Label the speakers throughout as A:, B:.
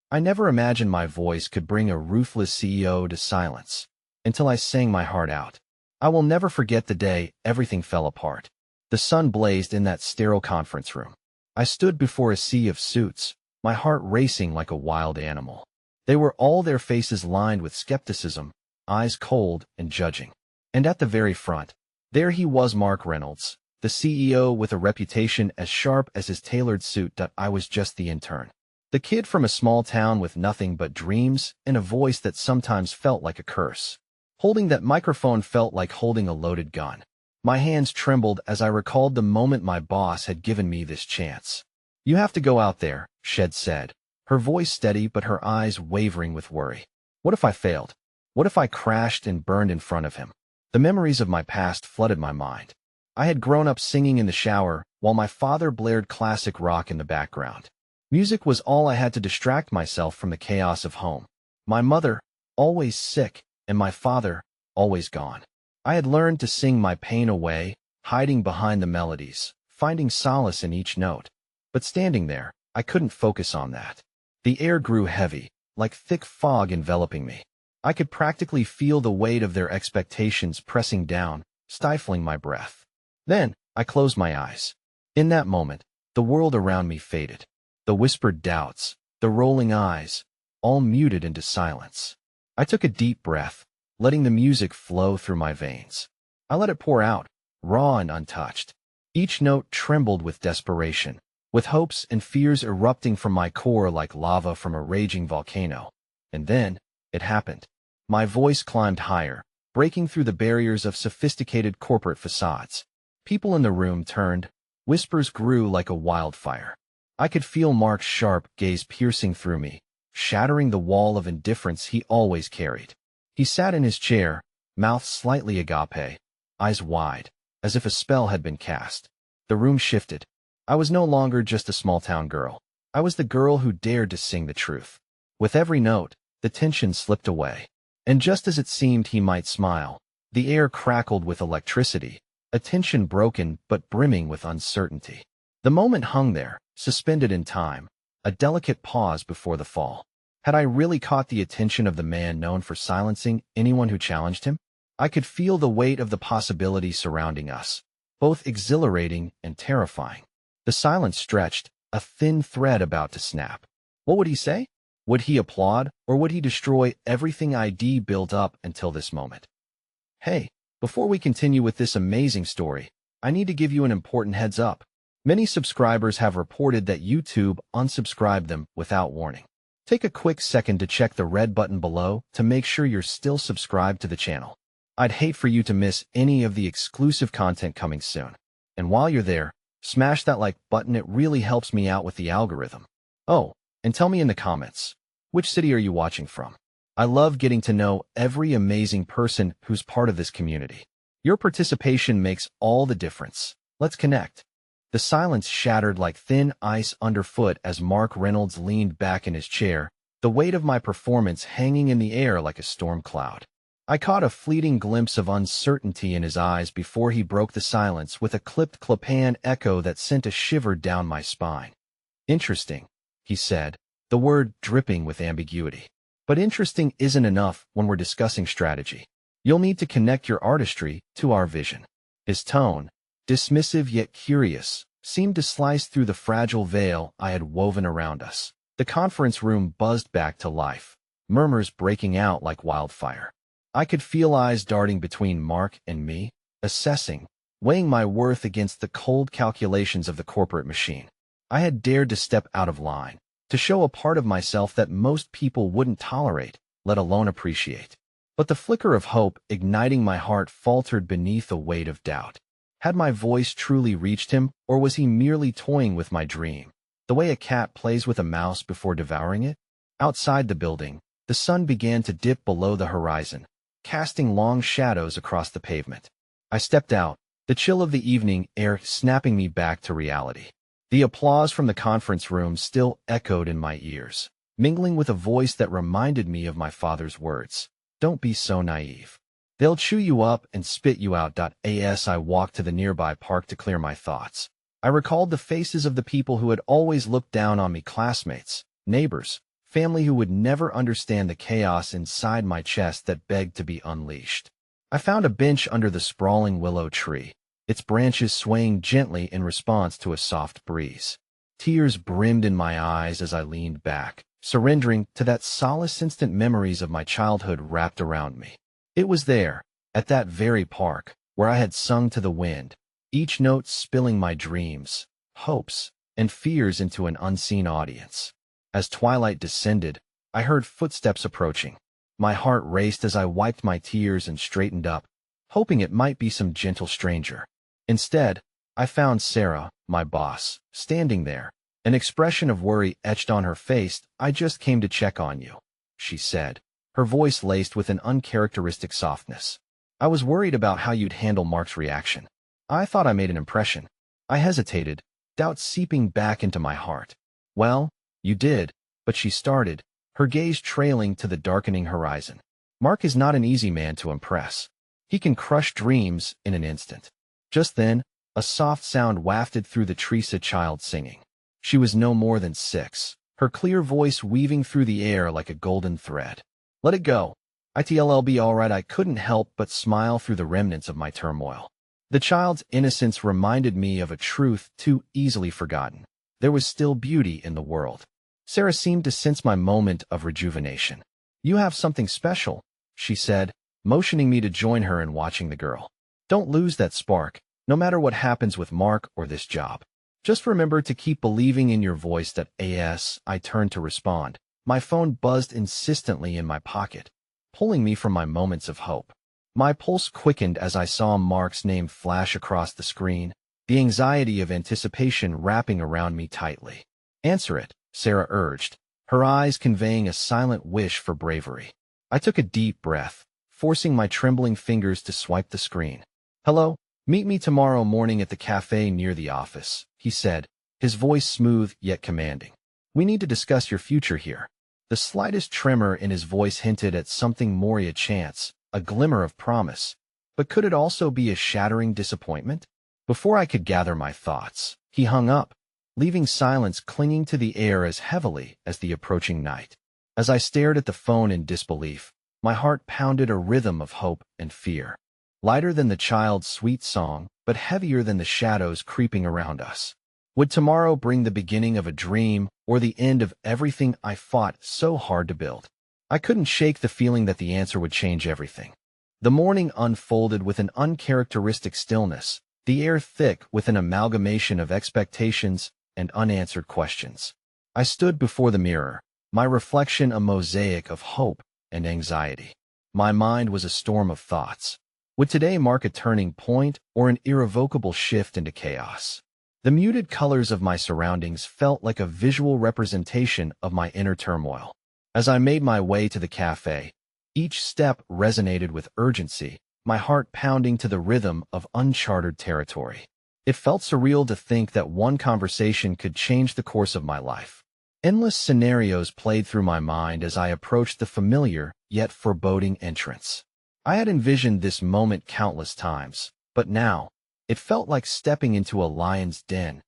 A: I never imagined my voice could bring a ruthless CEO to silence, until I sang my heart out. I will never forget the day everything fell apart. The sun blazed in that sterile conference room. I stood before a sea of suits, my heart racing like a wild animal. They were all their faces lined with skepticism, eyes cold and judging. And at the very front, there he was, Mark Reynolds, the CEO with a reputation as sharp as his tailored suit. I was just the intern. The kid from a small town with nothing but dreams and a voice that sometimes felt like a curse. Holding that microphone felt like holding a loaded gun. My hands trembled as I recalled the moment my boss had given me this chance. "You have to go out there," Shed said, her voice steady but her eyes wavering with worry. What if I failed? What if I crashed and burned in front of him? The memories of my past flooded my mind. I had grown up singing in the shower while my father blared classic rock in the background. Music was all I had to distract myself from the chaos of home. My mother, always sick, and my father, always gone. I had learned to sing my pain away, hiding behind the melodies, finding solace in each note. But standing there, I couldn't focus on that. The air grew heavy, like thick fog enveloping me. I could practically feel the weight of their expectations pressing down, stifling my breath. Then, I closed my eyes. In that moment, the world around me faded. The whispered doubts, the rolling eyes, all muted into silence. I took a deep breath, letting the music flow through my veins. I let it pour out, raw and untouched. Each note trembled with desperation, with hopes and fears erupting from my core like lava from a raging volcano. And then, it happened. My voice climbed higher, breaking through the barriers of sophisticated corporate facades. People in the room turned. Whispers grew like a wildfire. I could feel Mark's sharp gaze piercing through me, shattering the wall of indifference he always carried. He sat in his chair, mouth slightly agape, eyes wide, as if a spell had been cast. The room shifted. I was no longer just a small-town girl. I was the girl who dared to sing the truth. With every note, the tension slipped away. And just as it seemed he might smile, the air crackled with electricity, a tension broken but brimming with uncertainty. The moment hung there, suspended in time, a delicate pause before the fall. Had I really caught the attention of the man known for silencing anyone who challenged him? I could feel the weight of the possibility surrounding us, both exhilarating and terrifying. The silence stretched, a thin thread about to snap. What would he say? Would he applaud, or would he destroy everything I'd built up until this moment? Hey, before we continue with this amazing story, I need to give you an important heads up. Many subscribers have reported that YouTube unsubscribed them without warning. Take a quick second to check the red button below to make sure you're still subscribed to the channel. I'd hate for you to miss any of the exclusive content coming soon. And while you're there, smash that like button. It really helps me out with the algorithm. Oh, and tell me in the comments, which city are you watching from? I love getting to know every amazing person who's part of this community. Your participation makes all the difference. Let's connect. The silence shattered like thin ice underfoot as Mark Reynolds leaned back in his chair, the weight of my performance hanging in the air like a storm cloud. I caught a fleeting glimpse of uncertainty in his eyes before he broke the silence with a clipped Clapan echo that sent a shiver down my spine. "Interesting," he said, the word dripping with ambiguity. "But interesting isn't enough when we're discussing strategy. You'll need to connect your artistry to our vision." His tone, dismissive yet curious, seemed to slice through the fragile veil I had woven around us. The conference room buzzed back to life, murmurs breaking out like wildfire. I could feel eyes darting between Mark and me, assessing, weighing my worth against the cold calculations of the corporate machine. I had dared to step out of line, to show a part of myself that most people wouldn't tolerate, let alone appreciate. But the flicker of hope igniting my heart faltered beneath a weight of doubt. Had my voice truly reached him, or was he merely toying with my dream, the way a cat plays with a mouse before devouring it? Outside the building, the sun began to dip below the horizon, casting long shadows across the pavement. I stepped out, the chill of the evening air snapping me back to reality. The applause from the conference room still echoed in my ears, mingling with a voice that reminded me of my father's words. "Don't be so naive. They'll chew you up and spit you out." As I walked to the nearby park to clear my thoughts, I recalled the faces of the people who had always looked down on me: classmates, neighbors, family who would never understand the chaos inside my chest that begged to be unleashed. I found a bench under the sprawling willow tree, its branches swaying gently in response to a soft breeze. Tears brimmed in my eyes as I leaned back, surrendering to that solace instant memories of my childhood wrapped around me. It was there, at that very park, where I had sung to the wind, each note spilling my dreams, hopes, and fears into an unseen audience. As twilight descended, I heard footsteps approaching. My heart raced as I wiped my tears and straightened up, hoping it might be some gentle stranger. Instead, I found Sarah, my boss, standing there, an expression of worry etched on her face. "I just came to check on you," she said, her voice laced with an uncharacteristic softness. "I was worried about how you'd handle Mark's reaction. I thought I made an impression." I hesitated, doubt seeping back into my heart. "Well, you did," but she started, her gaze trailing to the darkening horizon. "Mark is not an easy man to impress. He can crush dreams in an instant." Just then, a soft sound wafted through the trees, a child singing. She was no more than 6, her clear voice weaving through the air like a golden thread. "Let it go. It'll be all right." I couldn't help but smile through the remnants of my turmoil. The child's innocence reminded me of a truth too easily forgotten. There was still beauty in the world. Sarah seemed to sense my moment of rejuvenation. "You have something special," she said, motioning me to join her in watching the girl. "Don't lose that spark, no matter what happens with Mark or this job. Just remember to keep believing in your voice." That as I turned to respond, my phone buzzed insistently in my pocket, pulling me from my moments of hope. My pulse quickened as I saw Mark's name flash across the screen, the anxiety of anticipation wrapping around me tightly. "Answer it," Sarah urged, her eyes conveying a silent wish for bravery. I took a deep breath, forcing my trembling fingers to swipe the screen. "Hello, meet me tomorrow morning at the cafe near the office," he said, his voice smooth yet commanding. "We need to discuss your future here." The slightest tremor in his voice hinted at something more, a chance, a glimmer of promise. But could it also be a shattering disappointment? Before I could gather my thoughts, he hung up, leaving silence clinging to the air as heavily as the approaching night. As I stared at the phone in disbelief, my heart pounded a rhythm of hope and fear. Lighter than the child's sweet song, but heavier than the shadows creeping around us. Would tomorrow bring the beginning of a dream or the end of everything I fought so hard to build? I couldn't shake the feeling that the answer would change everything. The morning unfolded with an uncharacteristic stillness, the air thick with an amalgamation of expectations and unanswered questions. I stood before the mirror, my reflection a mosaic of hope and anxiety. My mind was a storm of thoughts. Would today mark a turning point or an irrevocable shift into chaos? The muted colors of my surroundings felt like a visual representation of my inner turmoil. As I made my way to the cafe, each step resonated with urgency, my heart pounding to the rhythm of uncharted territory. It felt surreal to think that one conversation could change the course of my life. Endless scenarios played through my mind as I approached the familiar yet foreboding entrance. I had envisioned this moment countless times, but now, it felt like stepping into a lion's den.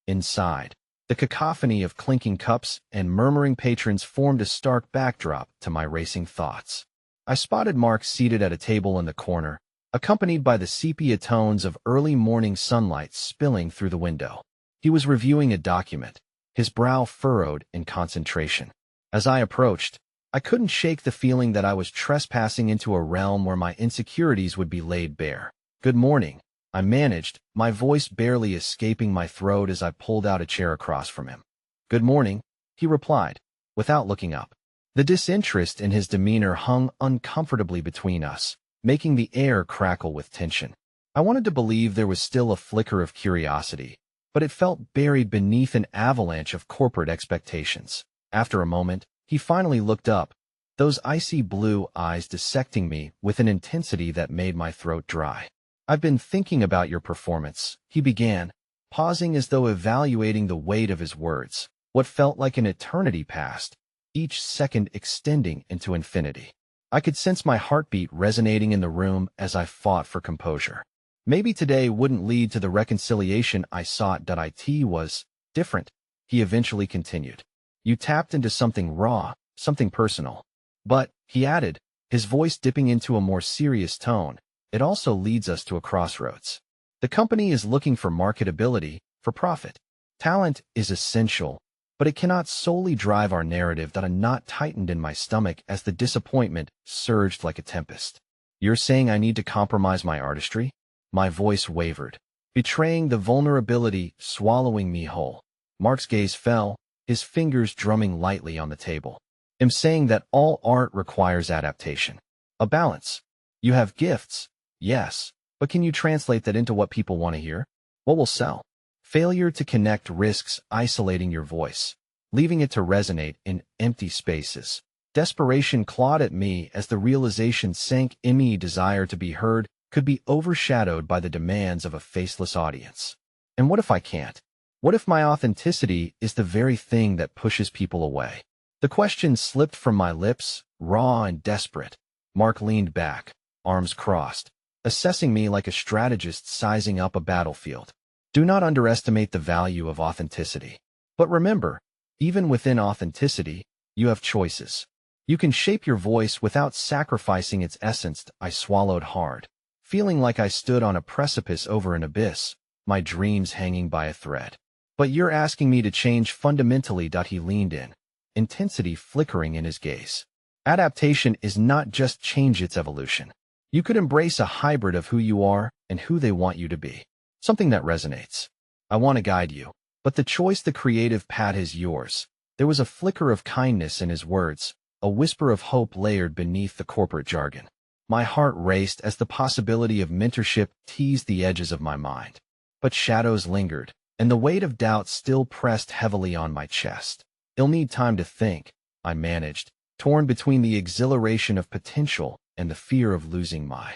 A: Inside, the cacophony of clinking cups and murmuring patrons formed a stark backdrop to my racing thoughts. I spotted Mark seated at a table in the corner, accompanied by the sepia tones of early morning sunlight spilling through the window. He was reviewing a document, his brow furrowed in concentration. As I approached, I couldn't shake the feeling that I was trespassing into a realm where my insecurities would be laid bare. "Good morning," I managed, my voice barely escaping my throat as I pulled out a chair across from him. "Good morning," he replied, without looking up. The disinterest in his demeanor hung uncomfortably between us, making the air crackle with tension. I wanted to believe there was still a flicker of curiosity, but it felt buried beneath an avalanche of corporate expectations. After a moment, he finally looked up, those icy blue eyes dissecting me with an intensity that made my throat dry. "I've been thinking about your performance," he began, pausing as though evaluating the weight of his words. What felt like an eternity passed, each second extending into infinity. I could sense my heartbeat resonating in the room as I fought for composure. "Maybe today wouldn't lead to the reconciliation I sought. It was different," he eventually continued. You tapped into something raw, something personal. But, he added, his voice dipping into a more serious tone, it also leads us to a crossroads. The company is looking for marketability, for profit. Talent is essential, but it cannot solely drive our narrative. That a knot tightened in my stomach as the disappointment surged like a tempest. You're saying I need to compromise my artistry? My voice wavered, betraying the vulnerability swallowing me whole. Mark's gaze fell, his fingers drumming lightly on the table. I'm saying that all art requires adaptation. A balance. You have gifts, yes, but can you translate that into what people want to hear? What will sell? Failure to connect risks isolating your voice, leaving it to resonate in empty spaces. Desperation clawed at me as the realization sank in me. Desire to be heard could be overshadowed by the demands of a faceless audience. And what if I can't? What if my authenticity is the very thing that pushes people away? The question slipped from my lips, raw and desperate. Mark leaned back, arms crossed, assessing me like a strategist sizing up a battlefield. Do not underestimate the value of authenticity. But remember, even within authenticity, you have choices. You can shape your voice without sacrificing its essence. I swallowed hard, feeling like I stood on a precipice over an abyss, my dreams hanging by a thread. But you're asking me to change fundamentally. He leaned in, intensity flickering in his gaze. Adaptation is not just change, it's evolution. You could embrace a hybrid of who you are and who they want you to be. Something that resonates. I want to guide you, but the choice, the creative path is yours. There was a flicker of kindness in his words, a whisper of hope layered beneath the corporate jargon. My heart raced as the possibility of mentorship teased the edges of my mind. But shadows lingered, and the weight of doubt still pressed heavily on my chest. I'll need time to think, I managed, torn between the exhilaration of potential and the fear of losing my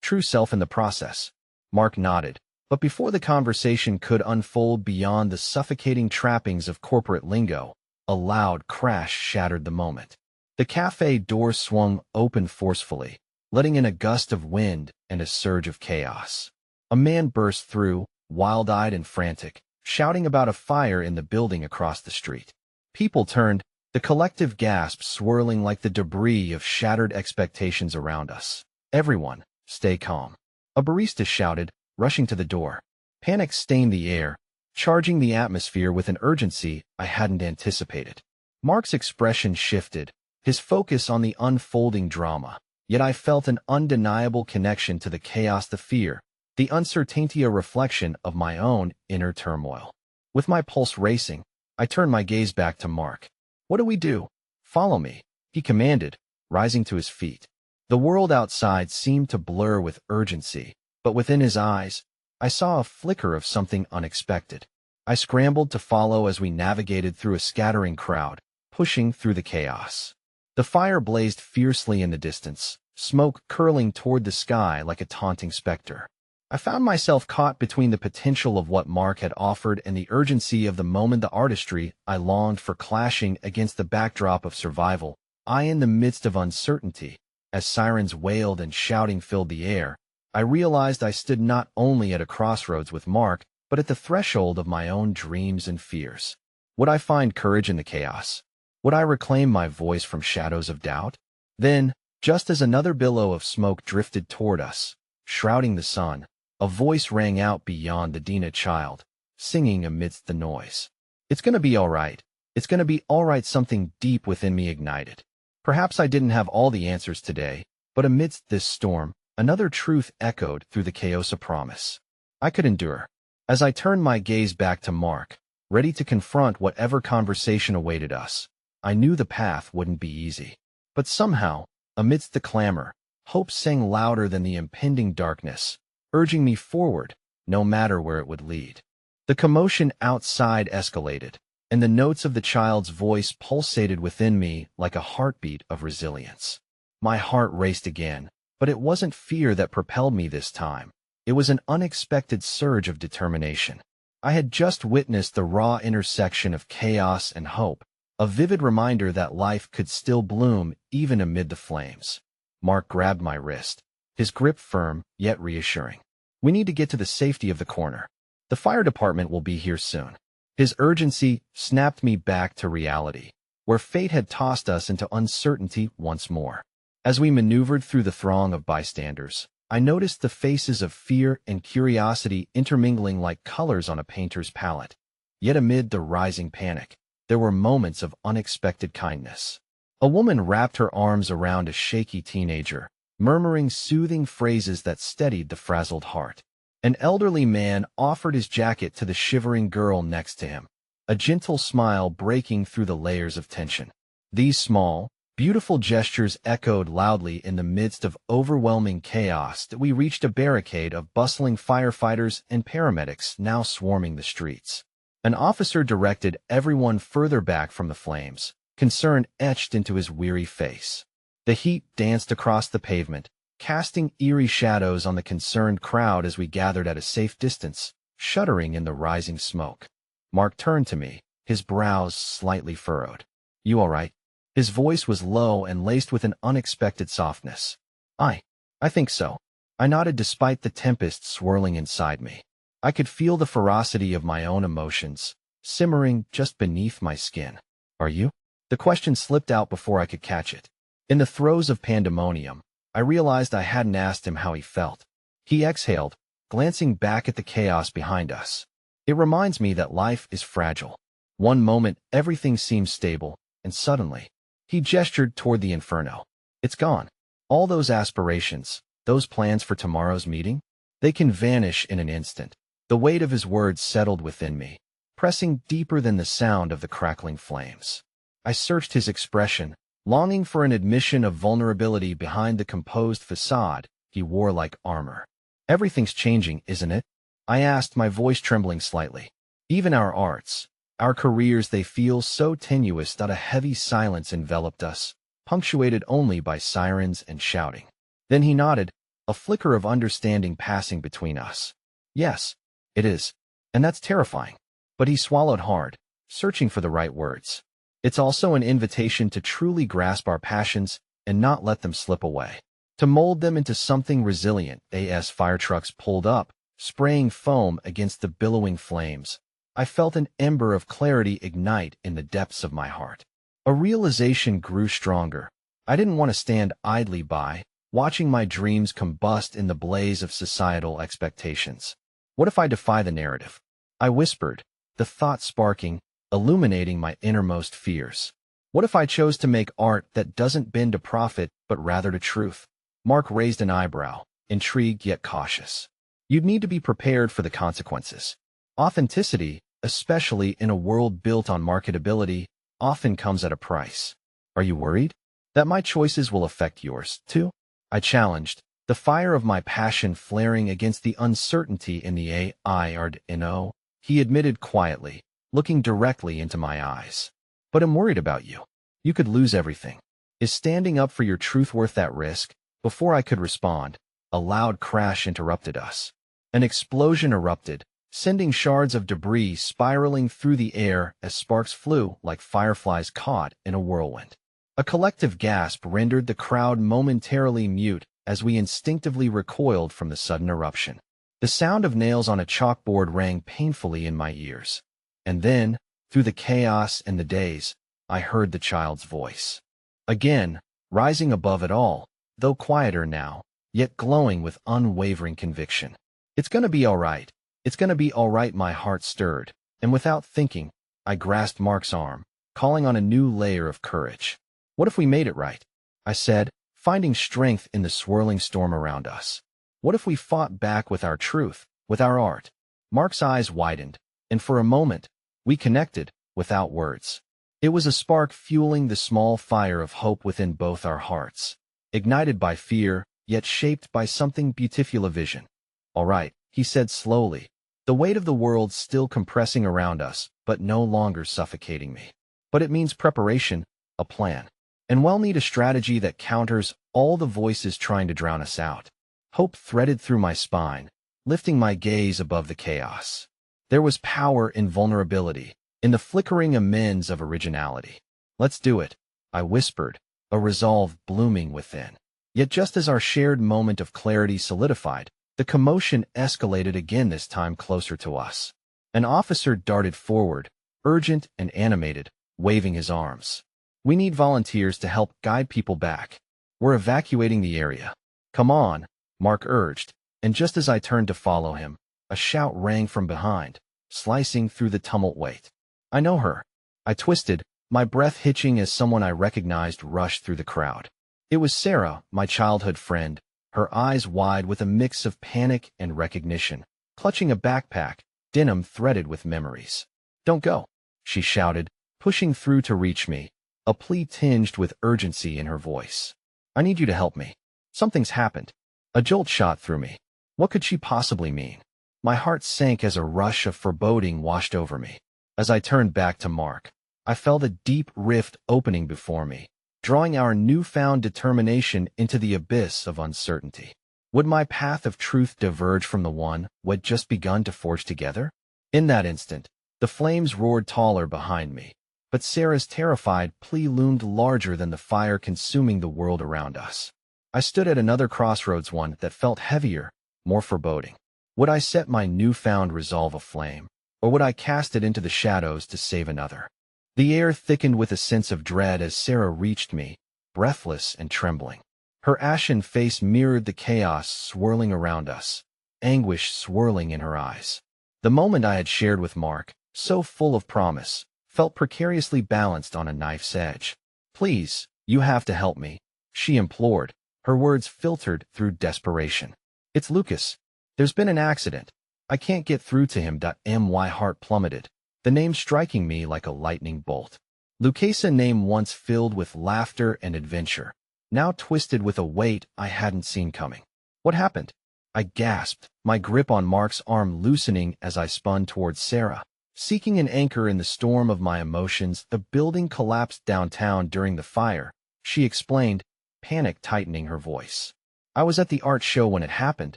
A: true self in the process. Mark nodded, but before the conversation could unfold beyond the suffocating trappings of corporate lingo, a loud crash shattered the moment. The cafe door swung open forcefully, letting in a gust of wind and a surge of chaos. A man burst through, wild-eyed and frantic, shouting about a fire in the building across the street. People turned, the collective gasp swirling like the debris of shattered expectations around us. Everyone, stay calm. A barista shouted, rushing to the door. Panic stained the air, charging the atmosphere with an urgency I hadn't anticipated. Mark's expression shifted, his focus on the unfolding drama, yet I felt an undeniable connection to the chaos, the fear, the uncertainty, a reflection of my own inner turmoil. With my pulse racing, I turned my gaze back to Mark. What do we do? Follow me, he commanded, rising to his feet. The world outside seemed to blur with urgency, but within his eyes, I saw a flicker of something unexpected. I scrambled to follow as we navigated through a scattering crowd, pushing through the chaos. The fire blazed fiercely in the distance, smoke curling toward the sky like a taunting specter. I found myself caught between the potential of what Mark had offered and the urgency of the moment, the artistry I longed for clashing against the backdrop of survival. I in the midst of uncertainty, as sirens wailed and shouting filled the air, I realized I stood not only at a crossroads with Mark, but at the threshold of my own dreams and fears. Would I find courage in the chaos? Would I reclaim my voice from shadows of doubt? Then, just as another billow of smoke drifted toward us, shrouding the sun, a voice rang out beyond the Dina child, singing amidst the noise. It's gonna be all right. It's gonna be all right. Something deep within me ignited. Perhaps I didn't have all the answers today, but amidst this storm, another truth echoed through the chaos, a promise I could endure. As I turned my gaze back to Mark, ready to confront whatever conversation awaited us, I knew the path wouldn't be easy. But somehow, amidst the clamor, hope sang louder than the impending darkness, urging me forward, no matter where it would lead. The commotion outside escalated, and the notes of the child's voice pulsated within me like a heartbeat of resilience. My heart raced again, but it wasn't fear that propelled me this time. It was an unexpected surge of determination. I had just witnessed the raw intersection of chaos and hope, a vivid reminder that life could still bloom even amid the flames. Mark grabbed my wrist, his grip firm yet reassuring. We need to get to the safety of the corner. The fire department will be here soon. His urgency snapped me back to reality, where fate had tossed us into uncertainty once more. As we maneuvered through the throng of bystanders, I noticed the faces of fear and curiosity intermingling like colors on a painter's palette. Yet amid the rising panic, there were moments of unexpected kindness. A woman wrapped her arms around a shaky teenager, murmuring soothing phrases that steadied the frazzled heart. An elderly man offered his jacket to the shivering girl next to him, a gentle smile breaking through the layers of tension. These small, beautiful gestures echoed loudly in the midst of overwhelming chaos that we reached a barricade of bustling firefighters and paramedics now swarming the streets. An officer directed everyone further back from the flames, concern etched into his weary face. The heat danced across the pavement, casting eerie shadows on the concerned crowd as we gathered at a safe distance, shuddering in the rising smoke. Mark turned to me, his brows slightly furrowed. "You all right?" His voice was low and laced with an unexpected softness. I think so." I nodded despite the tempest swirling inside me. I could feel the ferocity of my own emotions, simmering just beneath my skin. "Are you?" The question slipped out before I could catch it. In the throes of pandemonium, I realized I hadn't asked him how he felt. He exhaled, glancing back at the chaos behind us. "It reminds me that life is fragile. One moment, everything seems stable, and suddenly," he gestured toward the inferno. "It's gone. All those aspirations, those plans for tomorrow's meeting, they can vanish in an instant." The weight of his words settled within me, pressing deeper than the sound of the crackling flames. I searched his expression, longing for an admission of vulnerability behind the composed facade he wore like armor. "Everything's changing, isn't it?" I asked, my voice trembling slightly. "Even our arts, our careers, they feel so tenuous that a heavy silence enveloped us, punctuated only by sirens and shouting." Then he nodded, a flicker of understanding passing between us. "Yes, it is. And that's terrifying." But he swallowed hard, searching for the right words. "It's also an invitation to truly grasp our passions and not let them slip away. To mold them into something resilient." As fire trucks pulled up, spraying foam against the billowing flames, I felt an ember of clarity ignite in the depths of my heart. A realization grew stronger. I didn't want to stand idly by, watching my dreams combust in the blaze of societal expectations. What if I defy the narrative? I whispered, the thought sparking, illuminating my innermost fears. What if I chose to make art that doesn't bend to profit, but rather to truth? Mark raised an eyebrow, intrigued yet cautious. "You'd need to be prepared for the consequences. Authenticity, especially in a world built on marketability, often comes at a price. Are you worried that my choices will affect yours, too?" I challenged, the fire of my passion flaring against the uncertainty in the AIRDNO. He admitted quietly, looking directly into my eyes. "But I'm worried about you. You could lose everything. Is standing up for your truth worth that risk?" Before I could respond, a loud crash interrupted us. An explosion erupted, sending shards of debris spiraling through the air as sparks flew like fireflies caught in a whirlwind. A collective gasp rendered the crowd momentarily mute as we instinctively recoiled from the sudden eruption. The sound of nails on a chalkboard rang painfully in my ears. And then, through the chaos and the daze, I heard the child's voice. Again, rising above it all, though quieter now, yet glowing with unwavering conviction. "It's gonna be all right. It's gonna be all right." My heart stirred, and without thinking, I grasped Mark's arm, calling on a new layer of courage. "What if we made it right?" I said, finding strength in the swirling storm around us. "What if we fought back with our truth, with our art?" Mark's eyes widened, and for a moment, we connected, without words. It was a spark fueling the small fire of hope within both our hearts, ignited by fear, yet shaped by something beautiful, a vision. "All right," he said slowly, the weight of the world still compressing around us, but no longer suffocating me. "But it means preparation, a plan. And we'll need a strategy that counters all the voices trying to drown us out." Hope threaded through my spine, lifting my gaze above the chaos. There was power in vulnerability, in the flickering amends of originality. "Let's do it," I whispered, a resolve blooming within. Yet just as our shared moment of clarity solidified, the commotion escalated again, this time closer to us. An officer darted forward, urgent and animated, waving his arms. "We need volunteers to help guide people back. We're evacuating the area." "Come on," Mark urged, and just as I turned to follow him, a shout rang from behind, slicing through the tumult. "Wait. I know her." I twisted, my breath hitching as someone I recognized rushed through the crowd. It was Sarah, my childhood friend, her eyes wide with a mix of panic and recognition, clutching a backpack, denim threaded with memories. "Don't go," she shouted, pushing through to reach me, a plea tinged with urgency in her voice. "I need you to help me. Something's happened." A jolt shot through me. What could she possibly mean? My heart sank as a rush of foreboding washed over me. As I turned back to Mark, I felt a deep rift opening before me, drawing our newfound determination into the abyss of uncertainty. Would my path of truth diverge from the one we'd just begun to forge together? In that instant, the flames roared taller behind me, but Sarah's terrified plea loomed larger than the fire consuming the world around us. I stood at another crossroads, one that felt heavier, more foreboding. Would I set my newfound resolve aflame, or would I cast it into the shadows to save another? The air thickened with a sense of dread as Sarah reached me, breathless and trembling. Her ashen face mirrored the chaos swirling around us, anguish swirling in her eyes. The moment I had shared with Mark, so full of promise, felt precariously balanced on a knife's edge. "Please, you have to help me," she implored, her words filtered through desperation. "It's Lucas. There's been an accident. I can't get through to him." My heart plummeted, the name striking me like a lightning bolt. Lucas, a name once filled with laughter and adventure, now twisted with a weight I hadn't seen coming. "What happened?" I gasped, my grip on Mark's arm loosening as I spun towards Sarah. Seeking an anchor in the storm of my emotions, "The building collapsed downtown during the fire," she explained, panic tightening her voice. "I was at the art show when it happened,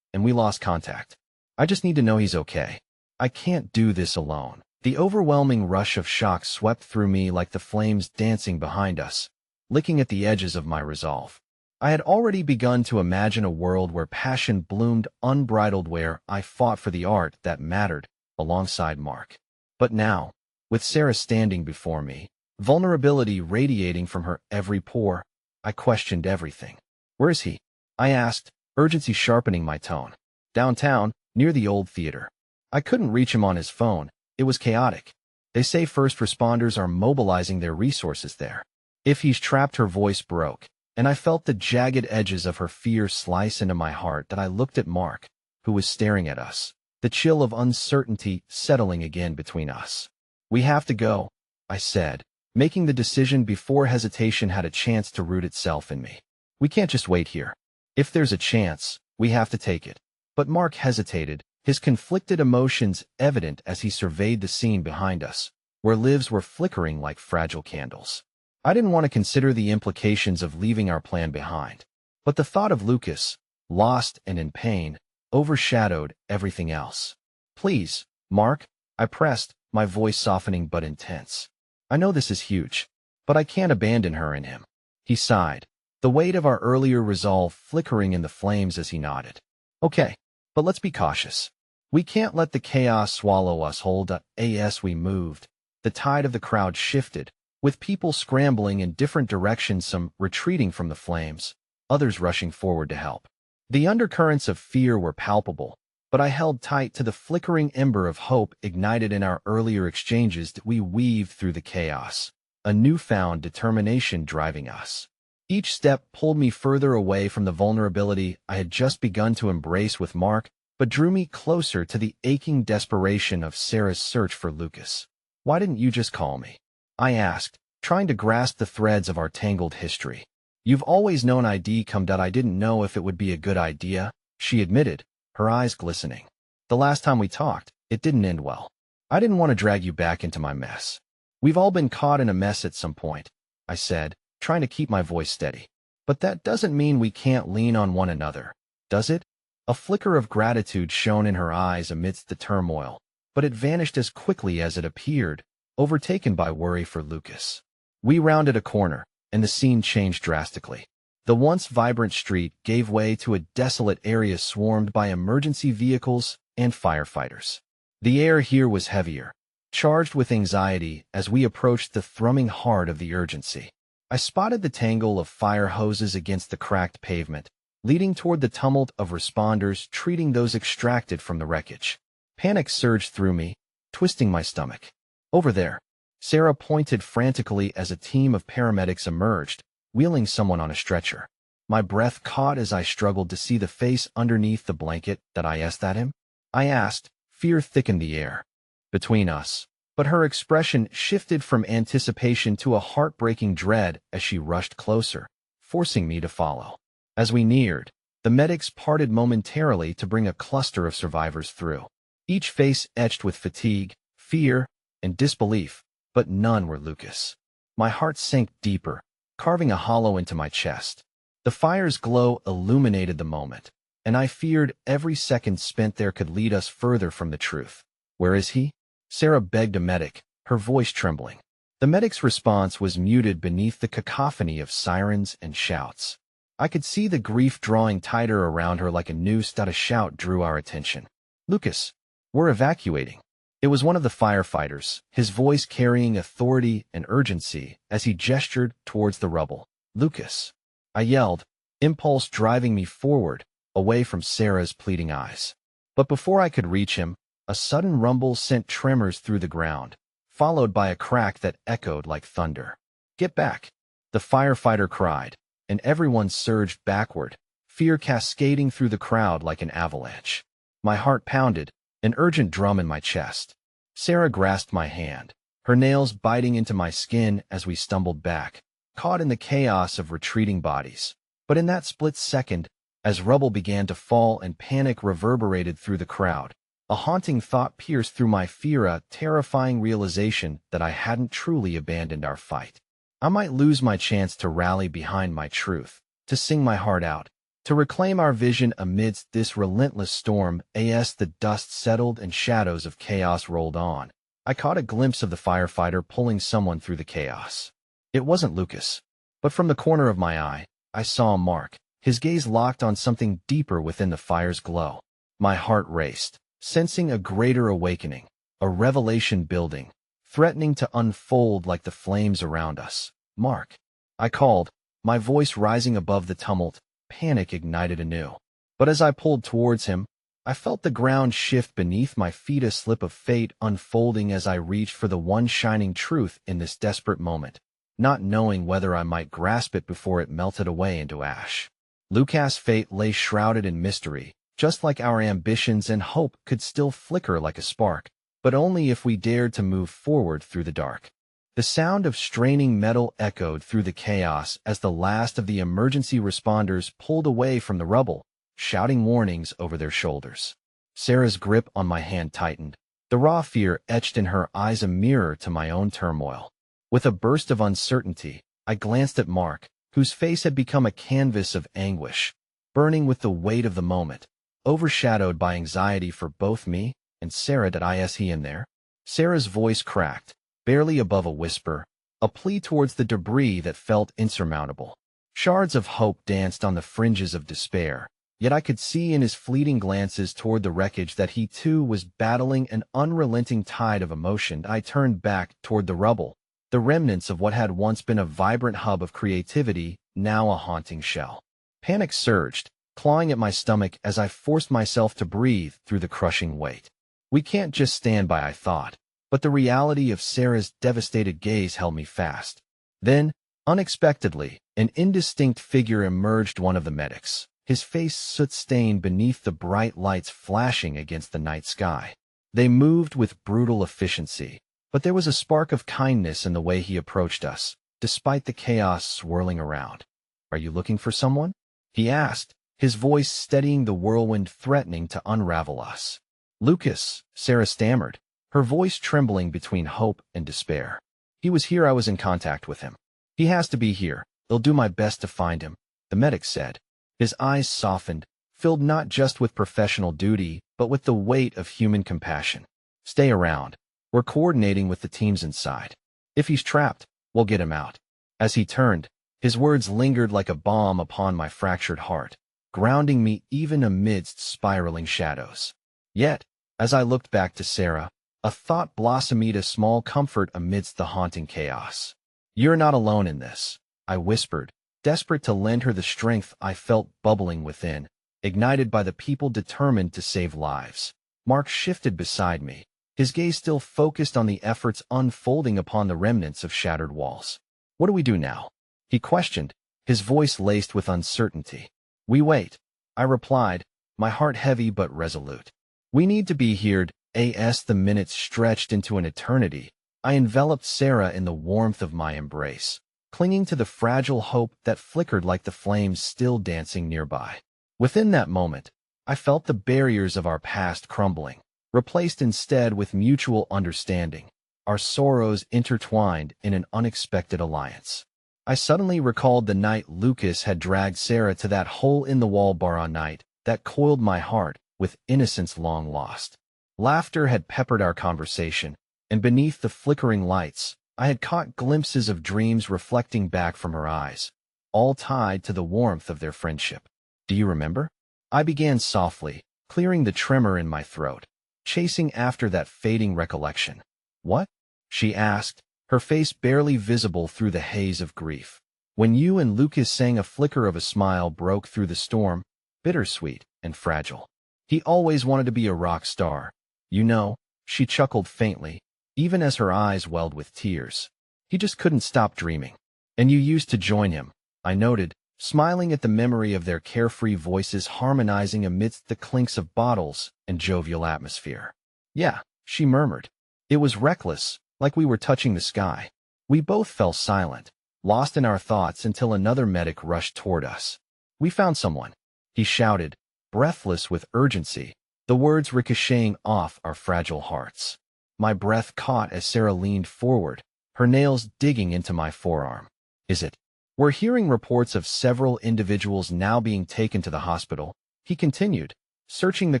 A: and we lost contact. I just need to know he's okay. I can't do this alone." The overwhelming rush of shock swept through me like the flames dancing behind us, licking at the edges of my resolve. I had already begun to imagine a world where passion bloomed unbridled, where I fought for the art that mattered alongside Mark. But now, with Sarah standing before me, vulnerability radiating from her every pore, I questioned everything. "Where is he?" I asked, urgency sharpening my tone. "Downtown, near the old theater." I couldn't reach him on his phone. It was chaotic. "They say first responders are mobilizing their resources there." "If he's trapped," her voice broke, and I felt the jagged edges of her fear slice into my heart. That I looked at Mark, who was staring at us, the chill of uncertainty settling again between us. "We have to go," I said, making the decision before hesitation had a chance to root itself in me. "We can't just wait here. If there's a chance, we have to take it." But Mark hesitated, his conflicted emotions evident as he surveyed the scene behind us, where lives were flickering like fragile candles. I didn't want to consider the implications of leaving our plan behind, but the thought of Lucas, lost and in pain, overshadowed everything else. "Please, Mark," I pressed, my voice softening but intense. "I know this is huge, but I can't abandon her and him." He sighed, the weight of our earlier resolve flickering in the flames as he nodded. "Okay, but let's be cautious. We can't let the chaos swallow us whole." As we moved, the tide of the crowd shifted, with people scrambling in different directions, some retreating from the flames, others rushing forward to help. The undercurrents of fear were palpable, but I held tight to the flickering ember of hope ignited in our earlier exchanges. We weaved through the chaos, a newfound determination driving us. Each step pulled me further away from the vulnerability I had just begun to embrace with Mark, but drew me closer to the aching desperation of Sarah's search for Lucas. "Why didn't you just call me?" I asked, trying to grasp the threads of our tangled history. "You've always known I'd come." "I didn't know if it would be a good idea," she admitted, her eyes glistening. "The last time we talked, it didn't end well. I didn't want to drag you back into my mess." "We've all been caught in a mess at some point," I said, trying to keep my voice steady. "But that doesn't mean we can't lean on one another, does it?" A flicker of gratitude shone in her eyes amidst the turmoil, but it vanished as quickly as it appeared, overtaken by worry for Lucas. We rounded a corner, and the scene changed drastically. The once vibrant street gave way to a desolate area swarmed by emergency vehicles and firefighters. The air here was heavier, charged with anxiety as we approached the thrumming heart of the urgency. I spotted the tangle of fire hoses against the cracked pavement, leading toward the tumult of responders treating those extracted from the wreckage. Panic surged through me, twisting my stomach. Over there, Sarah pointed frantically as a team of paramedics emerged, wheeling someone on a stretcher. My breath caught as I struggled to see the face underneath the blanket. Did I ask that him? I asked. Fear thickened the air between us, but her expression shifted from anticipation to a heartbreaking dread as she rushed closer, forcing me to follow. As we neared, the medics parted momentarily to bring a cluster of survivors through, each face etched with fatigue, fear, and disbelief, but none were Lucas. My heart sank deeper, carving a hollow into my chest. The fire's glow illuminated the moment, and I feared every second spent there could lead us further from the truth. Where is he? Sarah begged a medic, her voice trembling. The medic's response was muted beneath the cacophony of sirens and shouts. I could see the grief drawing tighter around her like a noose. A shout drew our attention. Lucas, we're evacuating. It was one of the firefighters, his voice carrying authority and urgency as he gestured towards the rubble. Lucas, I yelled, impulse driving me forward, away from Sarah's pleading eyes. But before I could reach him, a sudden rumble sent tremors through the ground, followed by a crack that echoed like thunder. Get back, the firefighter cried, and everyone surged backward, fear cascading through the crowd like an avalanche. My heart pounded, an urgent drum in my chest. Sarah grasped my hand, her nails biting into my skin as we stumbled back, caught in the chaos of retreating bodies. But in that split second, as rubble began to fall and panic reverberated through the crowd, a haunting thought pierced through my fear, a terrifying realization that I hadn't truly abandoned our fight. I might lose my chance to rally behind my truth, to sing my heart out, to reclaim our vision amidst this relentless storm. As the dust settled and shadows of chaos rolled on, I caught a glimpse of the firefighter pulling someone through the chaos. It wasn't Lucas, but from the corner of my eye, I saw Mark, his gaze locked on something deeper within the fire's glow. My heart raced, sensing a greater awakening, a revelation building, threatening to unfold like the flames around us. Mark, I called, my voice rising above the tumult. Panic ignited anew. But as I pulled towards him, I felt the ground shift beneath my feet, a slip of fate unfolding as I reached for the one shining truth in this desperate moment, not knowing whether I might grasp it before it melted away into ash. Lucas' fate lay shrouded in mystery, just like our ambitions, and hope could still flicker like a spark, but only if we dared to move forward through the dark. The sound of straining metal echoed through the chaos as the last of the emergency responders pulled away from the rubble, shouting warnings over their shoulders. Sarah's grip on my hand tightened, the raw fear etched in her eyes a mirror to my own turmoil. With a burst of uncertainty, I glanced at Mark, whose face had become a canvas of anguish, burning with the weight of the moment, overshadowed by anxiety for both me and Sarah. Is he in there? Sarah's voice cracked, barely above a whisper, a plea towards the debris that felt insurmountable. Shards of hope danced on the fringes of despair, yet I could see in his fleeting glances toward the wreckage that he too was battling an unrelenting tide of emotion. I turned back toward the rubble, the remnants of what had once been a vibrant hub of creativity, now a haunting shell. Panic surged, clawing at my stomach as I forced myself to breathe through the crushing weight. We can't just stand by, I thought, but the reality of Sarah's devastated gaze held me fast. Then, unexpectedly, an indistinct figure emerged, one of the medics, his face soot-stained beneath the bright lights flashing against the night sky. They moved with brutal efficiency, but there was a spark of kindness in the way he approached us, despite the chaos swirling around. Are you looking for someone? He asked, his voice steadying the whirlwind threatening to unravel us. Lucas, Sarah stammered, her voice trembling between hope and despair. He was here. I was in contact with him. He has to be here. I'll do my best to find him, the medic said. His eyes softened, filled not just with professional duty, but with the weight of human compassion. Stay around. We're coordinating with the teams inside. If he's trapped, we'll get him out. As he turned, his words lingered like a balm upon my fractured heart, grounding me even amidst spiraling shadows. Yet, As I looked back to Sarah, a thought blossomed a small comfort amidst the haunting chaos. "You're not alone in this," I whispered, desperate to lend her the strength I felt bubbling within, ignited by the people determined to save lives. Mark shifted beside me, his gaze still focused on the efforts unfolding upon the remnants of shattered walls. "What do we do now?" he questioned, his voice laced with uncertainty. "We wait," I replied, my heart heavy but resolute. "We need to be here." As the minutes stretched into an eternity, I enveloped Sarah in the warmth of my embrace, clinging to the fragile hope that flickered like the flames still dancing nearby. Within that moment, I felt the barriers of our past crumbling, replaced instead with mutual understanding, our sorrows intertwined in an unexpected alliance. I suddenly recalled the night Lucas had dragged Sarah to that hole-in-the-wall bar on night that coiled my heart with innocence long lost. Laughter had peppered our conversation, and beneath the flickering lights, I had caught glimpses of dreams reflecting back from her eyes, all tied to the warmth of their friendship. "Do you remember?" I began softly, clearing the tremor in my throat, chasing after that fading recollection. "What?" she asked, her face barely visible through the haze of grief. "When you and Lucas sang." A flicker of a smile broke through the storm, bittersweet and fragile. "He always wanted to be a rock star. You know," she chuckled faintly, even as her eyes welled with tears. "He just couldn't stop dreaming. And you used to join him," I noted, smiling at the memory of their carefree voices harmonizing amidst the clinks of bottles and jovial atmosphere. "Yeah," she murmured. "It was reckless, like we were touching the sky." We both fell silent, lost in our thoughts until another medic rushed toward us. "We found someone," he shouted, breathless with urgency, the words ricocheting off our fragile hearts. My breath caught as Sarah leaned forward, her nails digging into my forearm. "Is it?" "We're hearing reports of several individuals now being taken to the hospital," he continued, searching the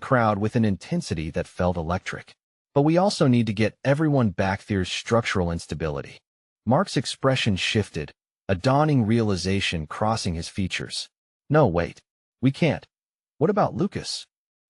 A: crowd with an intensity that felt electric. "But we also need to get everyone back. There's structural instability." Mark's expression shifted, a dawning realization crossing his features. "No, wait. We can't." "What about Lucas?"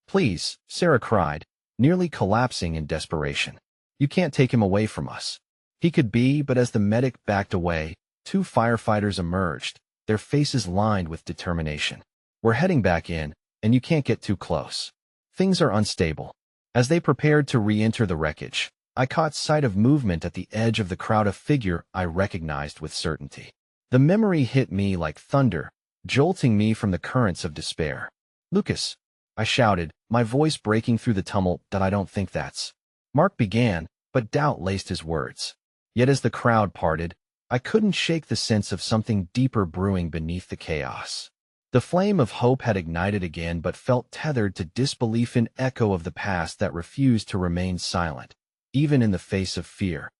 A: "Please," Sarah cried, nearly collapsing in desperation. "You can't take him away from us." He could be, but as the medic backed away, two firefighters emerged, their faces lined with determination. "We're heading back in, and you can't get too close. Things are unstable." As they prepared to re-enter the wreckage, I caught sight of movement at the edge of the crowd, a figure I recognized with certainty. The memory hit me like thunder, jolting me from the currents of despair. "Lucas," I shouted, my voice breaking through the tumult. "I don't think that's—" Mark began, but doubt laced his words. Yet as the crowd parted, I couldn't shake the sense of something deeper brewing beneath the chaos. The flame of hope had ignited again but felt tethered to disbelief, an echo of the past that refused to remain silent, even in the face of fear.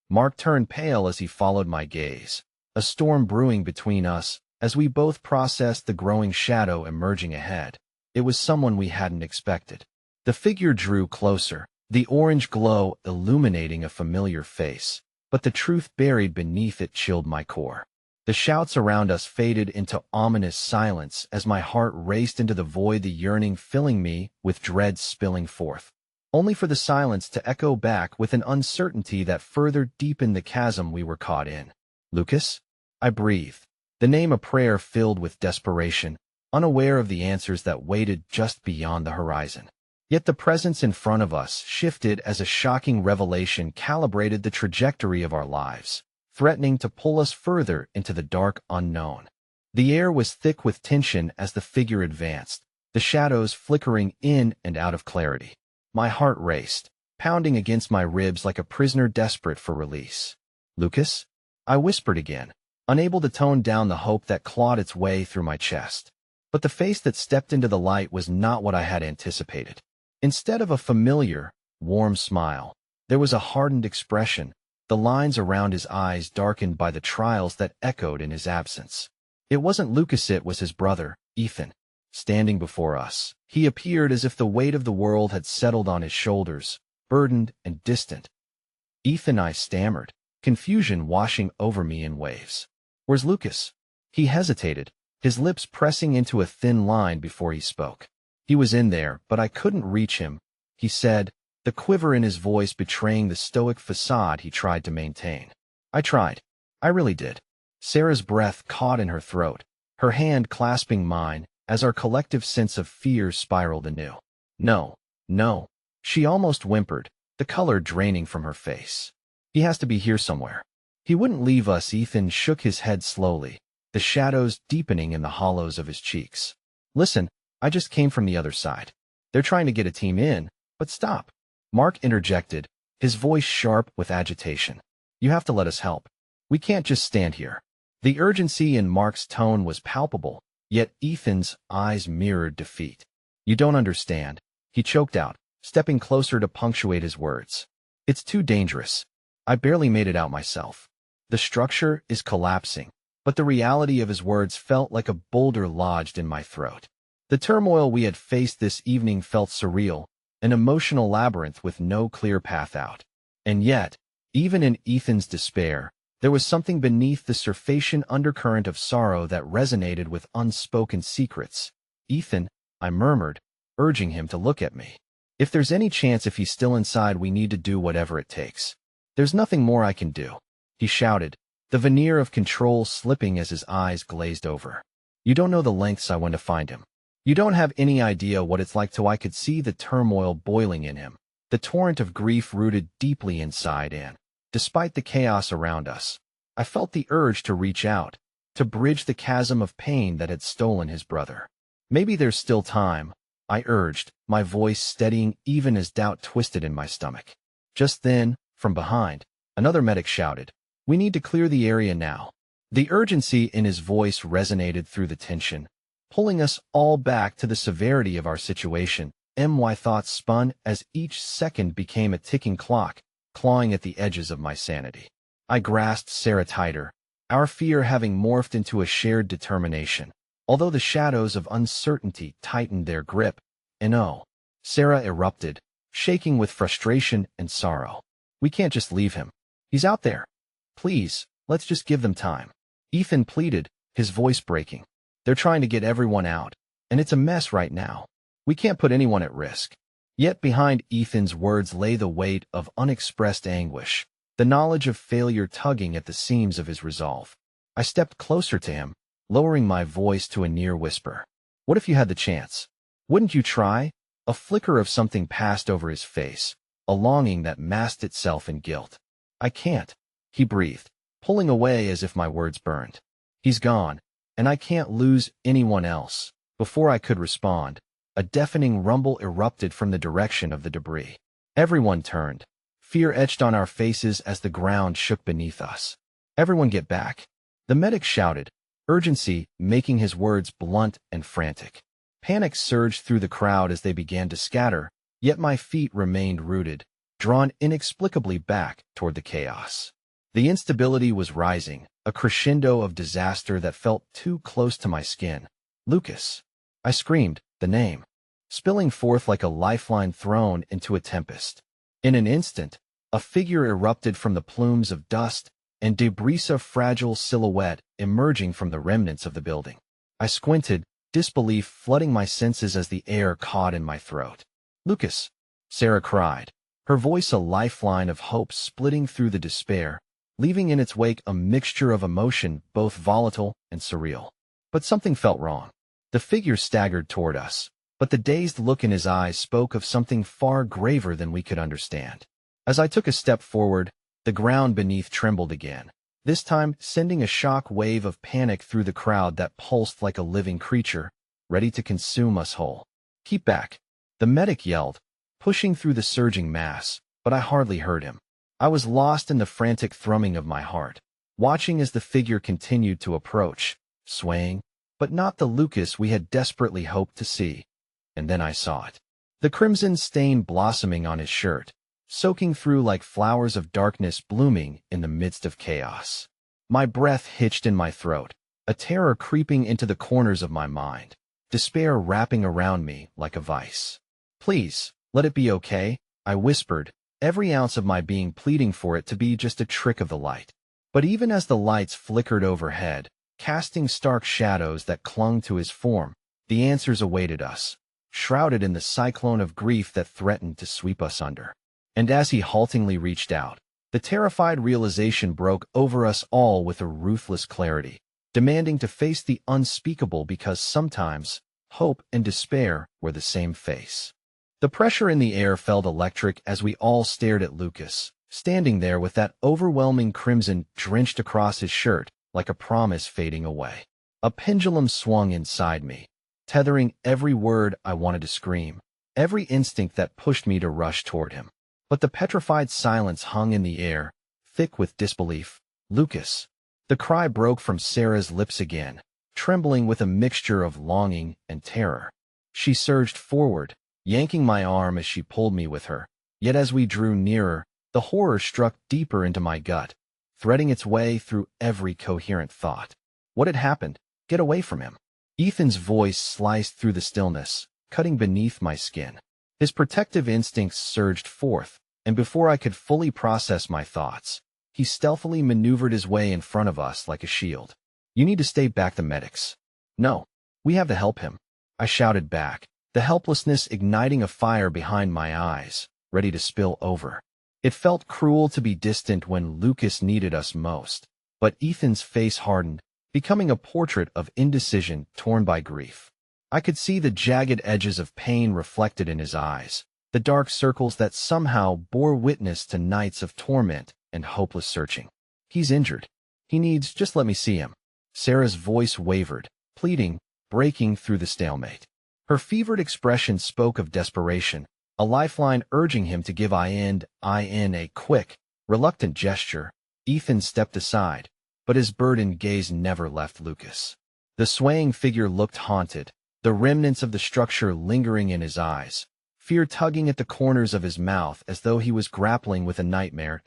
A: Mark turned pale as he followed my gaze, a storm brewing between us as we both processed the growing shadow emerging ahead. It was someone we hadn't expected. The figure drew closer, the orange glow illuminating a familiar face, but the truth buried beneath it chilled my core. The shouts around us faded into ominous silence as my heart raced into the void, the yearning filling me with dread spilling forth, only for the silence to echo back with an uncertainty that further deepened the chasm we were caught in. "Lucas?" I breathed, the name a prayer filled with desperation, unaware of the answers that waited just beyond the horizon. Yet the presence in front of us shifted as a shocking revelation calibrated the trajectory of our lives, threatening to pull us further into the dark unknown. The air was thick with tension as the figure advanced, the shadows flickering in and out of clarity. My heart raced, pounding against my ribs like a prisoner desperate for release. "Lucas?" I whispered again, unable to tone down the hope that clawed its way through my chest. But the face that stepped into the light was not what I had anticipated. Instead of a familiar, warm smile, there was a hardened expression, the lines around his eyes darkened by the trials that echoed in his absence. It wasn't Lucas, it was his brother, Ethan. Standing before us, he appeared as if the weight of the world had settled on his shoulders, burdened and distant. "Ethan," I stammered, confusion washing over me in waves. "Where's Lucas?" He hesitated, his lips pressing into a thin line before he spoke. "He was in there, but I couldn't reach him," he said, the quiver in his voice betraying the stoic facade he tried to maintain. I tried. I really did. Sarah's breath caught in her throat, her hand clasping mine as our collective sense of fear spiraled anew. No, no. She almost whimpered, the color draining from her face. He has to be here somewhere. He wouldn't leave us. Ethan shook his head slowly, the shadows deepening in the hollows of his cheeks. Listen, I just came from the other side. They're trying to get a team in, but stop. Mark interjected, his voice sharp with agitation. You have to let us help. We can't just stand here. The urgency in Mark's tone was palpable, yet Ethan's eyes mirrored defeat. You don't understand, he choked out, stepping closer to punctuate his words. It's too dangerous. I barely made it out myself. The structure is collapsing, but the reality of his words felt like a boulder lodged in my throat. The turmoil we had faced this evening felt surreal, an emotional labyrinth with no clear path out. And yet, even in Ethan's despair, there was something beneath the Surfacian undercurrent of sorrow that resonated with unspoken secrets. Ethan, I murmured, urging him to look at me. If there's any chance, if he's still inside, we need to do whatever it takes. There's nothing more I can do, he shouted, the veneer of control slipping as his eyes glazed over. You don't know the lengths I went to find him. You don't have any idea what it's like till I could see the turmoil boiling in him, the torrent of grief rooted deeply inside and, despite the chaos around us, I felt the urge to reach out, to bridge the chasm of pain that had stolen his brother. Maybe there's still time, I urged, my voice steadying even as doubt twisted in my stomach. Just then, from behind, another medic shouted, "We need to clear the area now." The urgency in his voice resonated through the tension, pulling us all back to the severity of our situation. My thoughts spun as each second became a ticking clock, clawing at the edges of my sanity. I grasped Sarah tighter, our fear having morphed into a shared determination, although the shadows of uncertainty tightened their grip. And oh, Sarah erupted, shaking with frustration and sorrow. We can't just leave him. He's out there. Please, let's just give them time. Ethan pleaded, his voice breaking. They're trying to get everyone out, and it's a mess right now. We can't put anyone at risk. Yet behind Ethan's words lay the weight of unexpressed anguish, the knowledge of failure tugging at the seams of his resolve. I stepped closer to him, lowering my voice to a near whisper. What if you had the chance? Wouldn't you try? A flicker of something passed over his face, a longing that masked itself in guilt. I can't, he breathed, pulling away as if my words burned. He's gone, and I can't lose anyone else. Before I could respond, a deafening rumble erupted from the direction of the debris. Everyone turned, fear etched on our faces as the ground shook beneath us. Everyone get back. The medic shouted, urgency making his words blunt and frantic. Panic surged through the crowd as they began to scatter, yet my feet remained rooted, drawn inexplicably back toward the chaos. The instability was rising, a crescendo of disaster that felt too close to my skin. Lucas. I screamed, the name, spilling forth like a lifeline thrown into a tempest. In an instant, a figure erupted from the plumes of dust and debris, a fragile silhouette emerging from the remnants of the building. I squinted, disbelief flooding my senses as the air caught in my throat. Lucas, Sarah cried, her voice a lifeline of hope splitting through the despair, leaving in its wake a mixture of emotion both volatile and surreal. But something felt wrong. The figure staggered toward us, but the dazed look in his eyes spoke of something far graver than we could understand. As I took a step forward, the ground beneath trembled again, this time sending a shock wave of panic through the crowd that pulsed like a living creature, ready to consume us whole. Keep back, the medic yelled, pushing through the surging mass, but I hardly heard him. I was lost in the frantic thrumming of my heart, watching as the figure continued to approach, swaying, but not the Lucas we had desperately hoped to see. And then I saw it. The crimson stain blossoming on his shirt, soaking through like flowers of darkness blooming in the midst of chaos. My breath hitched in my throat, a terror creeping into the corners of my mind, despair wrapping around me like a vice. Please, let it be okay, I whispered, every ounce of my being pleading for it to be just a trick of the light. But even as the lights flickered overhead, casting stark shadows that clung to his form, the answers awaited us. shrouded in the cyclone of grief that threatened to sweep us under. And as he haltingly reached out, the terrified realization broke over us all with a ruthless clarity, demanding to face the unspeakable because sometimes hope and despair were the same face. The pressure in the air felt electric as we all stared at Lucas, standing there with that overwhelming crimson drenched across his shirt like a promise fading away. A pendulum swung inside me, tethering every word I wanted to scream, every instinct that pushed me to rush toward him. But the petrified silence hung in the air, thick with disbelief. "Lucas!" The cry broke from Sarah's lips again, trembling with a mixture of longing and terror. She surged forward, yanking my arm as she pulled me with her. Yet as we drew nearer, the horror struck deeper into my gut, threading its way through every coherent thought. What had happened? Get away from him. Ethan's voice sliced through the stillness, cutting beneath my skin. His protective instincts surged forth, and before I could fully process my thoughts, he stealthily maneuvered his way in front of us like a shield. "You need to stay back, the medics." "No, we have to help him," I shouted back, the helplessness igniting a fire behind my eyes, ready to spill over. It felt cruel to be distant when Lucas needed us most, but Ethan's face hardened, becoming a portrait of indecision torn by grief. I could see the jagged edges of pain reflected in his eyes, the dark circles that somehow bore witness to nights of torment and hopeless searching. "He's injured. He needs, just let me see him." Sarah's voice wavered, pleading, breaking through the stalemate. Her fevered expression spoke of desperation, a lifeline urging him to give in a quick, reluctant gesture. Ethan stepped aside, but his burdened gaze never left Lucas. The swaying figure looked haunted, the remnants of the structure lingering in his eyes, fear tugging at the corners of his mouth as though he was grappling with a nightmare.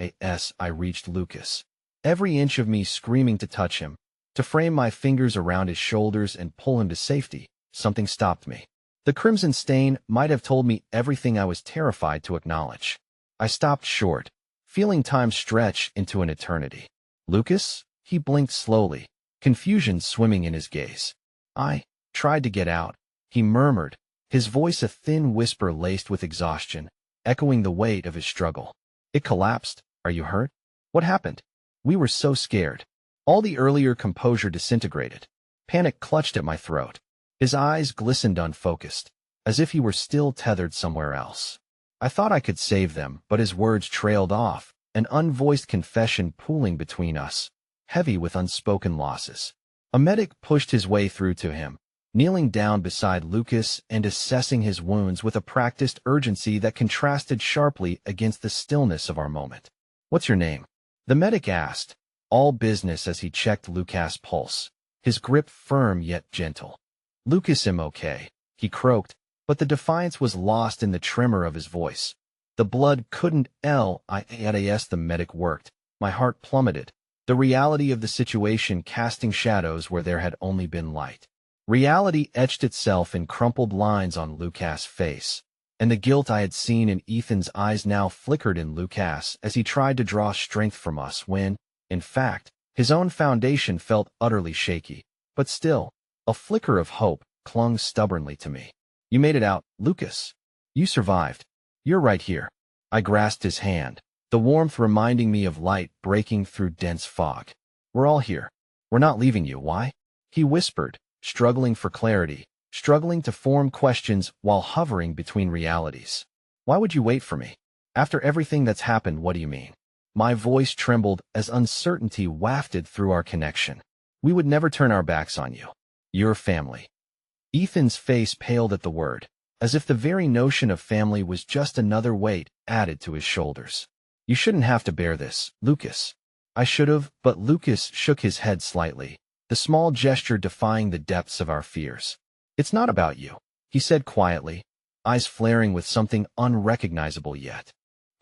A: I reached Lucas, every inch of me screaming to touch him, to frame my fingers around his shoulders and pull him to safety. Something stopped me. The crimson stain might have told me everything I was terrified to acknowledge. I stopped short, feeling time stretch into an eternity. "Lucas?" He blinked slowly, confusion swimming in his gaze. "I tried to get out," he murmured, his voice a thin whisper laced with exhaustion, echoing the weight of his struggle. "It collapsed. Are you hurt? What happened?" We were so scared. All the earlier composure disintegrated. Panic clutched at my throat. His eyes glistened unfocused, as if he were still tethered somewhere else. I thought I could save them, but his words trailed off, an unvoiced confession pooling between us, heavy with unspoken losses. A medic pushed his way through to him, kneeling down beside Lucas and assessing his wounds with a practiced urgency that contrasted sharply against the stillness of our moment. "What's your name?" the medic asked, all business as he checked Lucas' pulse, his grip firm yet gentle. "Lucas, I'm okay," he croaked, but the defiance was lost in the tremor of his voice. "The blood couldn't the medic worked. My heart plummeted, the reality of the situation casting shadows where there had only been light. Reality etched itself in crumpled lines on Lucas' face, and the guilt I had seen in Ethan's eyes now flickered in Lucas as he tried to draw strength from us when, in fact, his own foundation felt utterly shaky. But still, a flicker of hope clung stubbornly to me. "You made it out, Lucas. You survived. You're right here." I grasped his hand, the warmth reminding me of light breaking through dense fog. "We're all here. We're not leaving you. Why?" he whispered, struggling for clarity, struggling to form questions while hovering between realities. "Why would you wait for me? After everything that's happened, what do you mean?" My voice trembled as uncertainty wafted through our connection. "We would never turn our backs on you. Your family." Ethan's face paled at the word, as if the very notion of family was just another weight added to his shoulders. "You shouldn't have to bear this, Lucas." I should have, but Lucas shook his head slightly, the small gesture defying the depths of our fears. "It's not about you," he said quietly, eyes flaring with something unrecognizable yet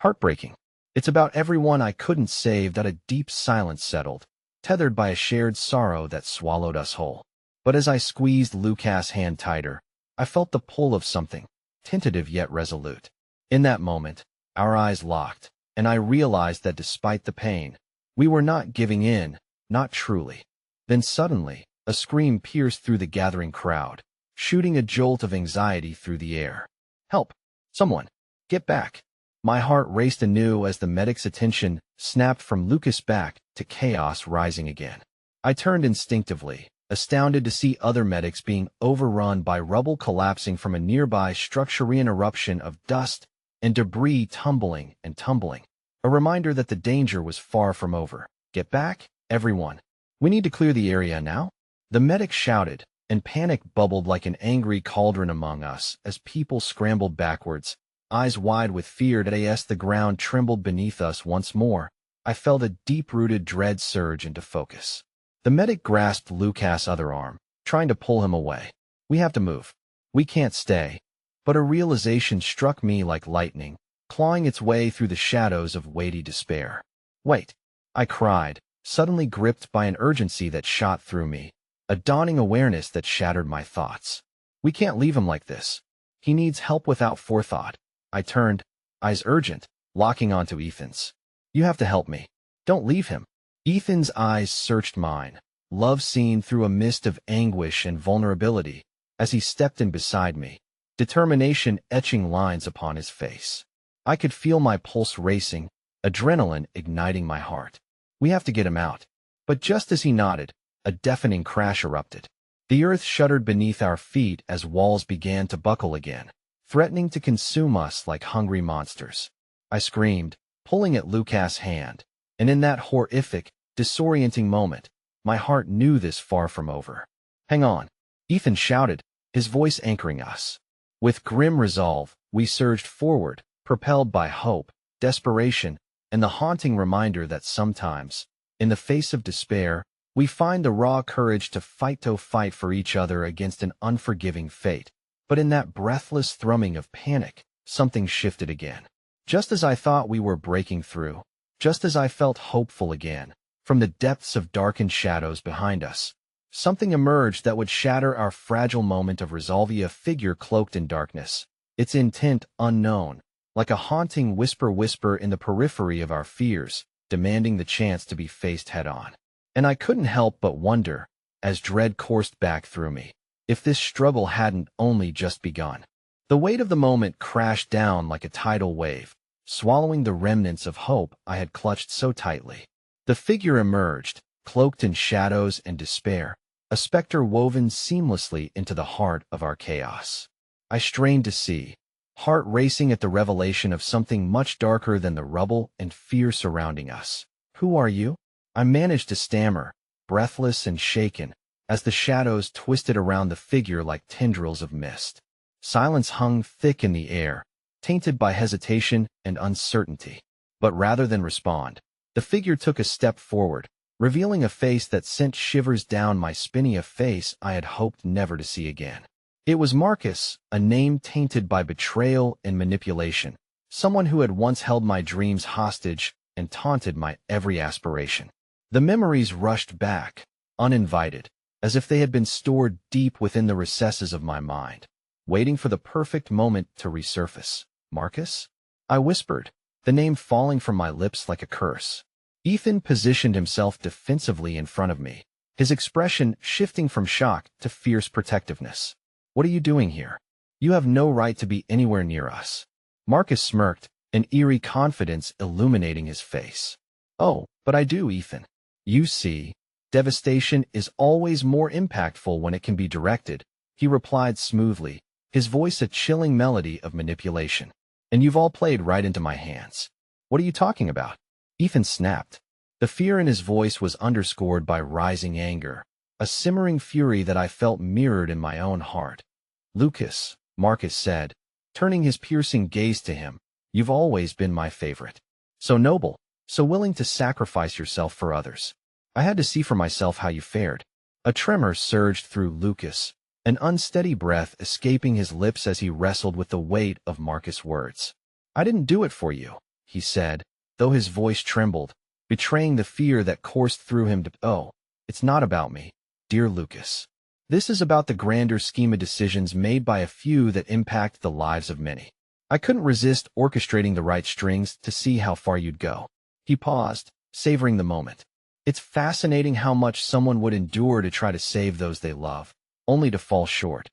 A: heartbreaking. "It's about everyone I couldn't save." That a deep silence settled, tethered by a shared sorrow that swallowed us whole. But as I squeezed Lucas' hand tighter, I felt the pull of something, tentative yet resolute. In that moment, our eyes locked, and I realized that despite the pain, we were not giving in, not truly. Then suddenly, a scream pierced through the gathering crowd, shooting a jolt of anxiety through the air. Help! Someone! Get back! My heart raced anew as the medic's attention snapped from Lucas back to chaos rising again. I turned instinctively, astounded to see other medics being overrun by rubble collapsing from a nearby structurean eruption of dust and debris tumbling and tumbling. A reminder that the danger was far from over. Get back, everyone. We need to clear the area now. The medic shouted, and panic bubbled like an angry cauldron among us as people scrambled backwards, eyes wide with fear as the ground trembled beneath us once more. I felt a deep-rooted dread surge into focus. The medic grasped Lucas' other arm, trying to pull him away. We have to move. We can't stay. But a realization struck me like lightning, clawing its way through the shadows of weighty despair. Wait, I cried, suddenly gripped by an urgency that shot through me, a dawning awareness that shattered my thoughts. We can't leave him like this. He needs help without forethought. I turned, eyes urgent, locking onto Ethan's. You have to help me. Don't leave him. Ethan's eyes searched mine, love seen through a mist of anguish and vulnerability, as he stepped in beside me, determination etching lines upon his face. I could feel my pulse racing, adrenaline igniting my heart. We have to get him out. But just as he nodded, a deafening crash erupted. The earth shuddered beneath our feet as walls began to buckle again, threatening to consume us like hungry monsters. I screamed, pulling at Lucas' hand, and in that horrific, disorienting moment, my heart knew this far from over. Hang on, Ethan shouted, his voice anchoring us. With grim resolve, we surged forward, propelled by hope, desperation, and the haunting reminder that sometimes, in the face of despair, we find the raw courage to fight for each other against an unforgiving fate. But in that breathless thrumming of panic, something shifted again. Just as I thought we were breaking through, just as I felt hopeful again, from the depths of darkened shadows behind us, something emerged that would shatter our fragile moment of resolve. A figure cloaked in darkness, its intent unknown, like a haunting whisper in the periphery of our fears, demanding the chance to be faced head-on. And I couldn't help but wonder, as dread coursed back through me, if this struggle hadn't only just begun. The weight of the moment crashed down like a tidal wave, swallowing the remnants of hope I had clutched so tightly. The figure emerged, cloaked in shadows and despair, a specter woven seamlessly into the heart of our chaos. I strained to see, heart racing at the revelation of something much darker than the rubble and fear surrounding us. Who are you? I managed to stammer, breathless and shaken, as the shadows twisted around the figure like tendrils of mist. Silence hung thick in the air, tainted by hesitation and uncertainty. But rather than respond, the figure took a step forward, revealing a face that sent shivers down my spine, a face I had hoped never to see again. It was Marcus, a name tainted by betrayal and manipulation, someone who had once held my dreams hostage and taunted my every aspiration. The memories rushed back, uninvited, as if they had been stored deep within the recesses of my mind, waiting for the perfect moment to resurface. Marcus? I whispered, the name falling from my lips like a curse. Ethan positioned himself defensively in front of me, his expression shifting from shock to fierce protectiveness. What are you doing here? You have no right to be anywhere near us. Marcus smirked, an eerie confidence illuminating his face. Oh, but I do, Ethan. You see, devastation is always more impactful when it can be directed, he replied smoothly, his voice a chilling melody of manipulation. And you've all played right into my hands. What are you talking about? Ethan snapped. The fear in his voice was underscored by rising anger, a simmering fury that I felt mirrored in my own heart. Lucas, Marcus said, turning his piercing gaze to him, you've always been my favorite. So noble, so willing to sacrifice yourself for others. I had to see for myself how you fared. A tremor surged through Lucas, an unsteady breath escaping his lips as he wrestled with the weight of Marcus' words. I didn't do it for you, he said, though his voice trembled, betraying the fear that coursed through him. Oh, it's not about me, dear Lucas. This is about the grander scheme of decisions made by a few that impact the lives of many. I couldn't resist orchestrating the right strings to see how far you'd go. He paused, savoring the moment. It's fascinating how much someone would endure to try to save those they love, only to fall short.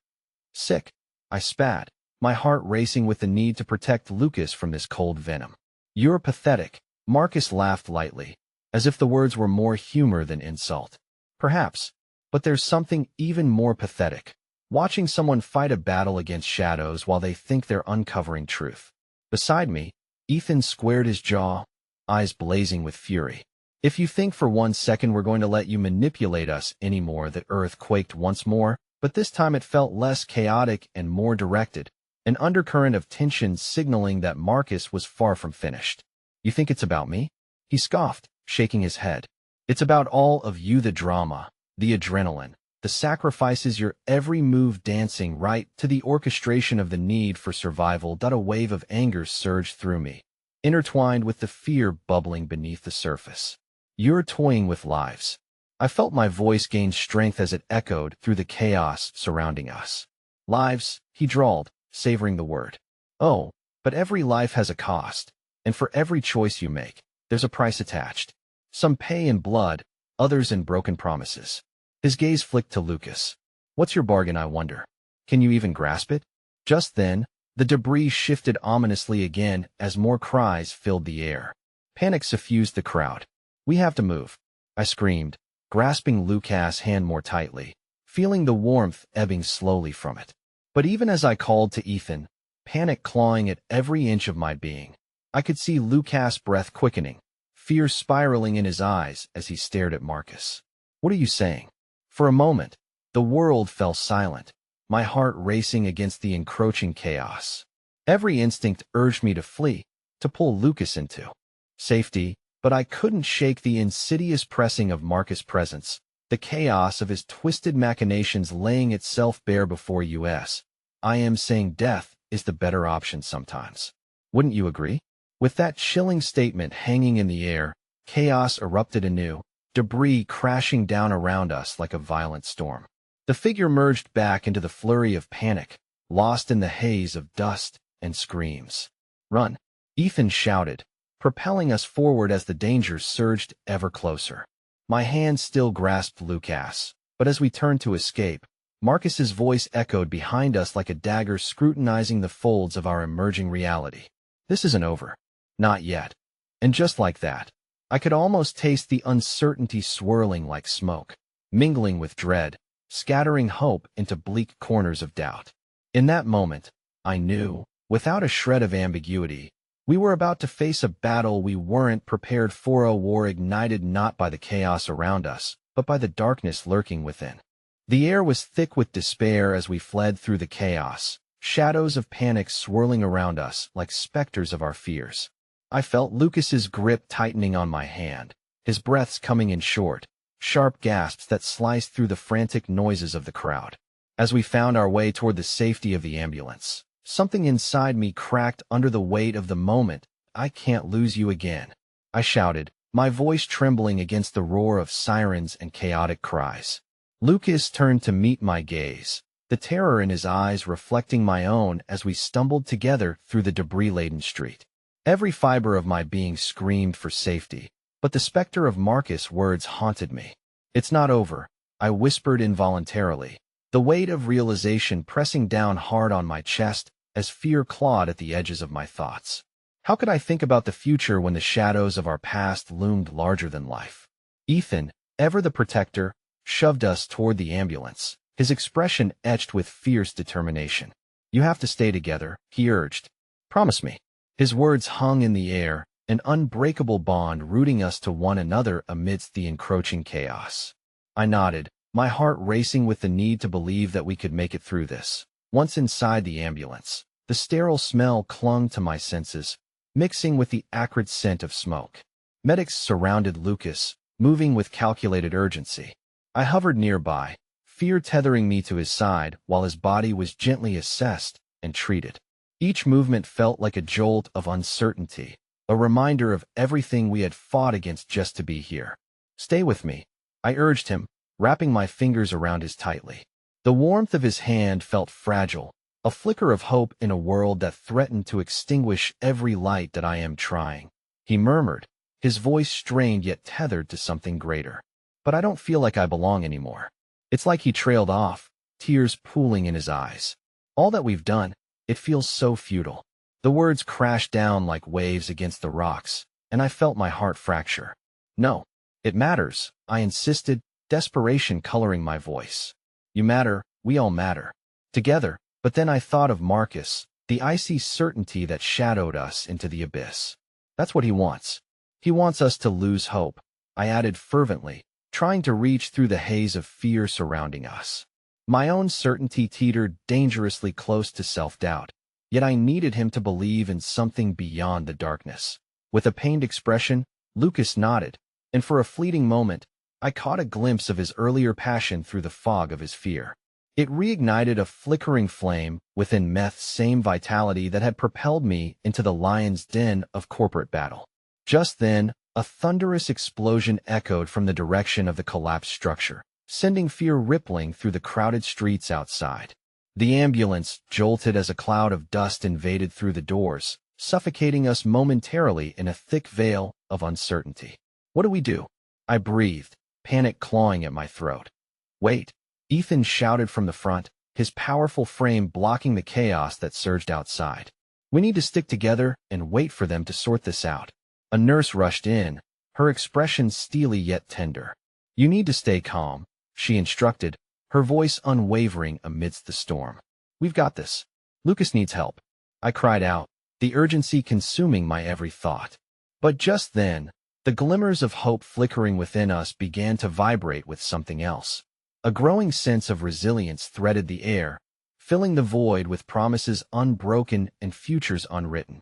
A: Sick. I spat, my heart racing with the need to protect Lucas from this cold venom. You're pathetic. Marcus laughed lightly, as if the words were more humor than insult. Perhaps, but there's something even more pathetic. Watching someone fight a battle against shadows while they think they're uncovering truth. Beside me, Ethan squared his jaw, eyes blazing with fury. If you think for 1 second we're going to let you manipulate us anymore, the earth quaked once more, but this time it felt less chaotic and more directed, an undercurrent of tension signaling that Marcus was far from finished. You think it's about me? He scoffed, shaking his head. It's about all of you, the drama, the adrenaline, the sacrifices, your every move dancing right to the orchestration of the need for survival. A wave of anger surged through me, intertwined with the fear bubbling beneath the surface. You're toying with lives. I felt my voice gain strength as it echoed through the chaos surrounding us. Lives, he drawled, savoring the word. Oh, but every life has a cost, and for every choice you make, there's a price attached. Some pay in blood, others in broken promises. His gaze flicked to Lucas. What's your bargain, I wonder? Can you even grasp it? Just then, the debris shifted ominously again as more cries filled the air. Panic suffused the crowd. We have to move, I screamed, grasping Lucas' hand more tightly, feeling the warmth ebbing slowly from it. But even as I called to Ethan, panic clawing at every inch of my being, I could see Lucas' breath quickening, fear spiraling in his eyes as he stared at Marcus. What are you saying? For a moment, the world fell silent, my heart racing against the encroaching chaos. Every instinct urged me to flee, to pull Lucas into safety, but I couldn't shake the insidious pressing of Marcus' presence, the chaos of his twisted machinations laying itself bare before us. I am saying death is the better option sometimes. Wouldn't you agree? With that chilling statement hanging in the air, chaos erupted anew, debris crashing down around us like a violent storm. The figure merged back into the flurry of panic, lost in the haze of dust and screams. Run! Ethan shouted, propelling us forward as the danger surged ever closer. My hand still grasped Lucas, but as we turned to escape, Marcus's voice echoed behind us like a dagger scrutinizing the folds of our emerging reality. This isn't over. Not yet. And just like that, I could almost taste the uncertainty swirling like smoke, mingling with dread, scattering hope into bleak corners of doubt. In that moment, I knew, without a shred of ambiguity, we were about to face a battle we weren't prepared for, a war ignited not by the chaos around us, but by the darkness lurking within. The air was thick with despair as we fled through the chaos, shadows of panic swirling around us like specters of our fears. I felt Lucas's grip tightening on my hand, his breaths coming in short, sharp gasps that sliced through the frantic noises of the crowd. As we found our way toward the safety of the ambulance, something inside me cracked under the weight of the moment. I can't lose you again, I shouted, my voice trembling against the roar of sirens and chaotic cries. Lucas turned to meet my gaze, the terror in his eyes reflecting my own as we stumbled together through the debris-laden street. Every fiber of my being screamed for safety, but the specter of Marcus' words haunted me. It's not over, I whispered involuntarily, the weight of realization pressing down hard on my chest as fear clawed at the edges of my thoughts. How could I think about the future when the shadows of our past loomed larger than life? Ethan, ever the protector, shoved us toward the ambulance, his expression etched with fierce determination. You have to stay together, he urged. Promise me. His words hung in the air, an unbreakable bond rooting us to one another amidst the encroaching chaos. I nodded, my heart racing with the need to believe that we could make it through this. Once inside the ambulance, the sterile smell clung to my senses, mixing with the acrid scent of smoke. Medics surrounded Lucas, moving with calculated urgency. I hovered nearby, fear tethering me to his side while his body was gently assessed and treated. Each movement felt like a jolt of uncertainty, a reminder of everything we had fought against just to be here. Stay with me, I urged him, wrapping my fingers around his tightly. The warmth of his hand felt fragile, a flicker of hope in a world that threatened to extinguish every light that I am trying. He murmured, his voice strained yet tethered to something greater. But I don't feel like I belong anymore. It's like he trailed off, tears pooling in his eyes. All that we've done, it feels so futile. The words crashed down like waves against the rocks, and I felt my heart fracture. No, it matters, I insisted, desperation coloring my voice. You matter, we all matter. Together, but then I thought of Marcus, the icy certainty that shadowed us into the abyss. That's what he wants. He wants us to lose hope, I added fervently, trying to reach through the haze of fear surrounding us. My own certainty teetered dangerously close to self-doubt, yet I needed him to believe in something beyond the darkness. With a pained expression, Lucas nodded, and for a fleeting moment, I caught a glimpse of his earlier passion through the fog of his fear. It reignited a flickering flame within Meth's same vitality that had propelled me into the lion's den of corporate battle. Just then, a thunderous explosion echoed from the direction of the collapsed structure, sending fear rippling through the crowded streets outside. The ambulance jolted as a cloud of dust invaded through the doors, suffocating us momentarily in a thick veil of uncertainty. What do we do? I breathed, panic clawing at my throat. Wait, Ethan shouted from the front, his powerful frame blocking the chaos that surged outside. We need to stick together and wait for them to sort this out. A nurse rushed in, her expression steely yet tender. You need to stay calm, she instructed, her voice unwavering amidst the storm. We've got this. Lucas needs help. I cried out, the urgency consuming my every thought. But just then, the glimmers of hope flickering within us began to vibrate with something else. A growing sense of resilience threaded the air, filling the void with promises unbroken and futures unwritten.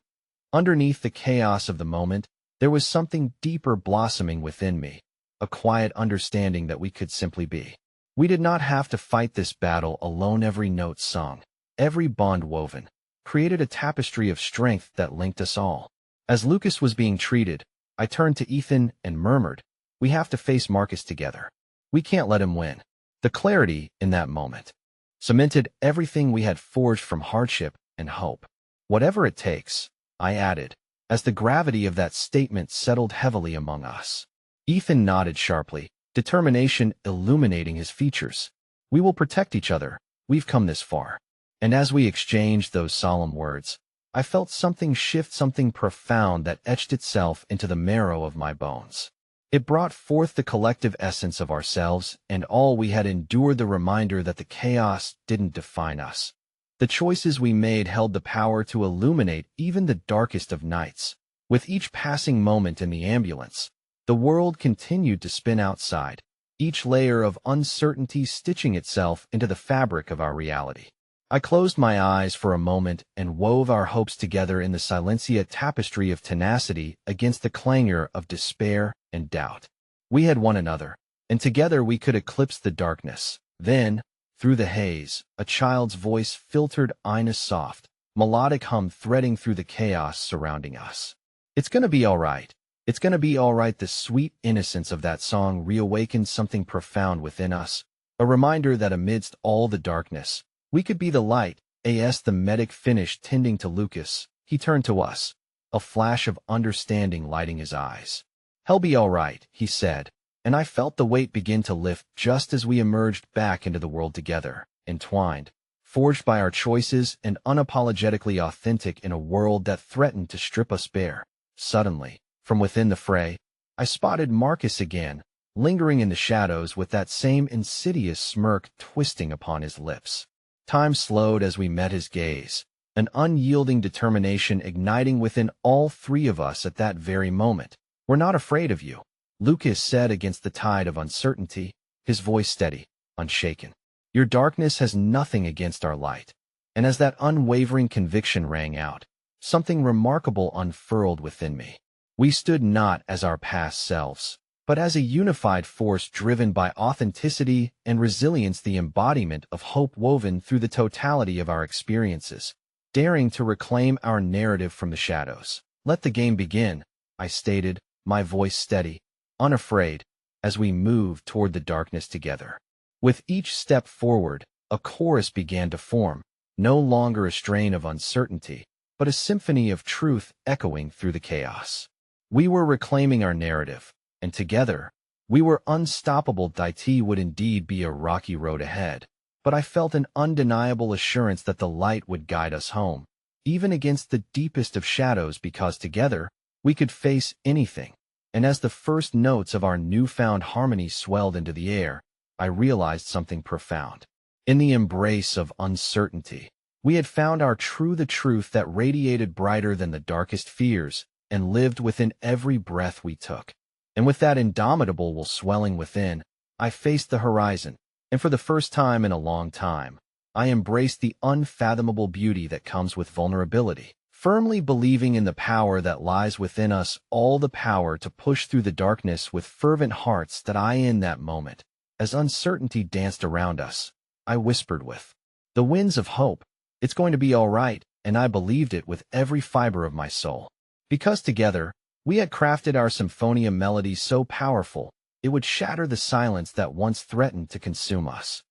A: Underneath the chaos of the moment, there was something deeper blossoming within me, a quiet understanding that we could simply be. We did not have to fight this battle alone. Every note sung, every bond woven, created a tapestry of strength that linked us all. As Lucas was being treated, I turned to Ethan and murmured, we have to face Marcus together. We can't let him win. The clarity in that moment cemented everything we had forged from hardship and hope. Whatever it takes, I added, as the gravity of that statement settled heavily among us. Ethan nodded sharply, determination illuminating his features. We will protect each other. We've come this far. And as we exchanged those solemn words, I felt something shift, something profound that etched itself into the marrow of my bones. It brought forth the collective essence of ourselves and all we had endured, the reminder that the chaos didn't define us. The choices we made held the power to illuminate even the darkest of nights. With each passing moment in the ambulance, the world continued to spin outside, each layer of uncertainty stitching itself into the fabric of our reality. I closed my eyes for a moment and wove our hopes together in the silencia tapestry of tenacity against the clangor of despair and doubt. We had one another, and together we could eclipse the darkness. Then, through the haze, a child's voice filtered in a soft, melodic hum threading through the chaos surrounding us. It's gonna be all right. It's gonna be all right. The sweet innocence of that song reawakened something profound within us, a reminder that amidst all the darkness, we could be the light. As the medic finished tending to Lucas, he turned to us, a flash of understanding lighting his eyes. He'll be all right, he said, and I felt the weight begin to lift just as we emerged back into the world together, entwined, forged by our choices and unapologetically authentic in a world that threatened to strip us bare. Suddenly, from within the fray, I spotted Marcus again, lingering in the shadows with that same insidious smirk twisting upon his lips. Time slowed as we met his gaze, an unyielding determination igniting within all three of us at that very moment. We're not afraid of you, Lucas said against the tide of uncertainty, his voice steady, unshaken. Your darkness has nothing against our light. And as that unwavering conviction rang out, something remarkable unfurled within me. We stood not as our past selves, but as a unified force driven by authenticity and resilience, the embodiment of hope woven through the totality of our experiences, daring to reclaim our narrative from the shadows. Let the game begin, I stated, my voice steady, unafraid, as we moved toward the darkness together. With each step forward, a chorus began to form, no longer a strain of uncertainty, but a symphony of truth echoing through the chaos. We were reclaiming our narrative, and together, we were unstoppable. It would indeed be a rocky road ahead, but I felt an undeniable assurance that the light would guide us home, even against the deepest of shadows, because together we could face anything. And as the first notes of our newfound harmony swelled into the air, I realized something profound. In the embrace of uncertainty, we had found the truth that radiated brighter than the darkest fears and lived within every breath we took. And with that indomitable will swelling within, I faced the horizon, and for the first time in a long time, I embraced the unfathomable beauty that comes with vulnerability, firmly believing in the power that lies within us, all the power to push through the darkness with fervent hearts. That I, in that moment, as uncertainty danced around us, I whispered with the winds of hope, "It's going to be all right," and I believed it with every fiber of my soul. Because together, we had crafted our symphonia melody so powerful, it would shatter the silence that once threatened to consume us.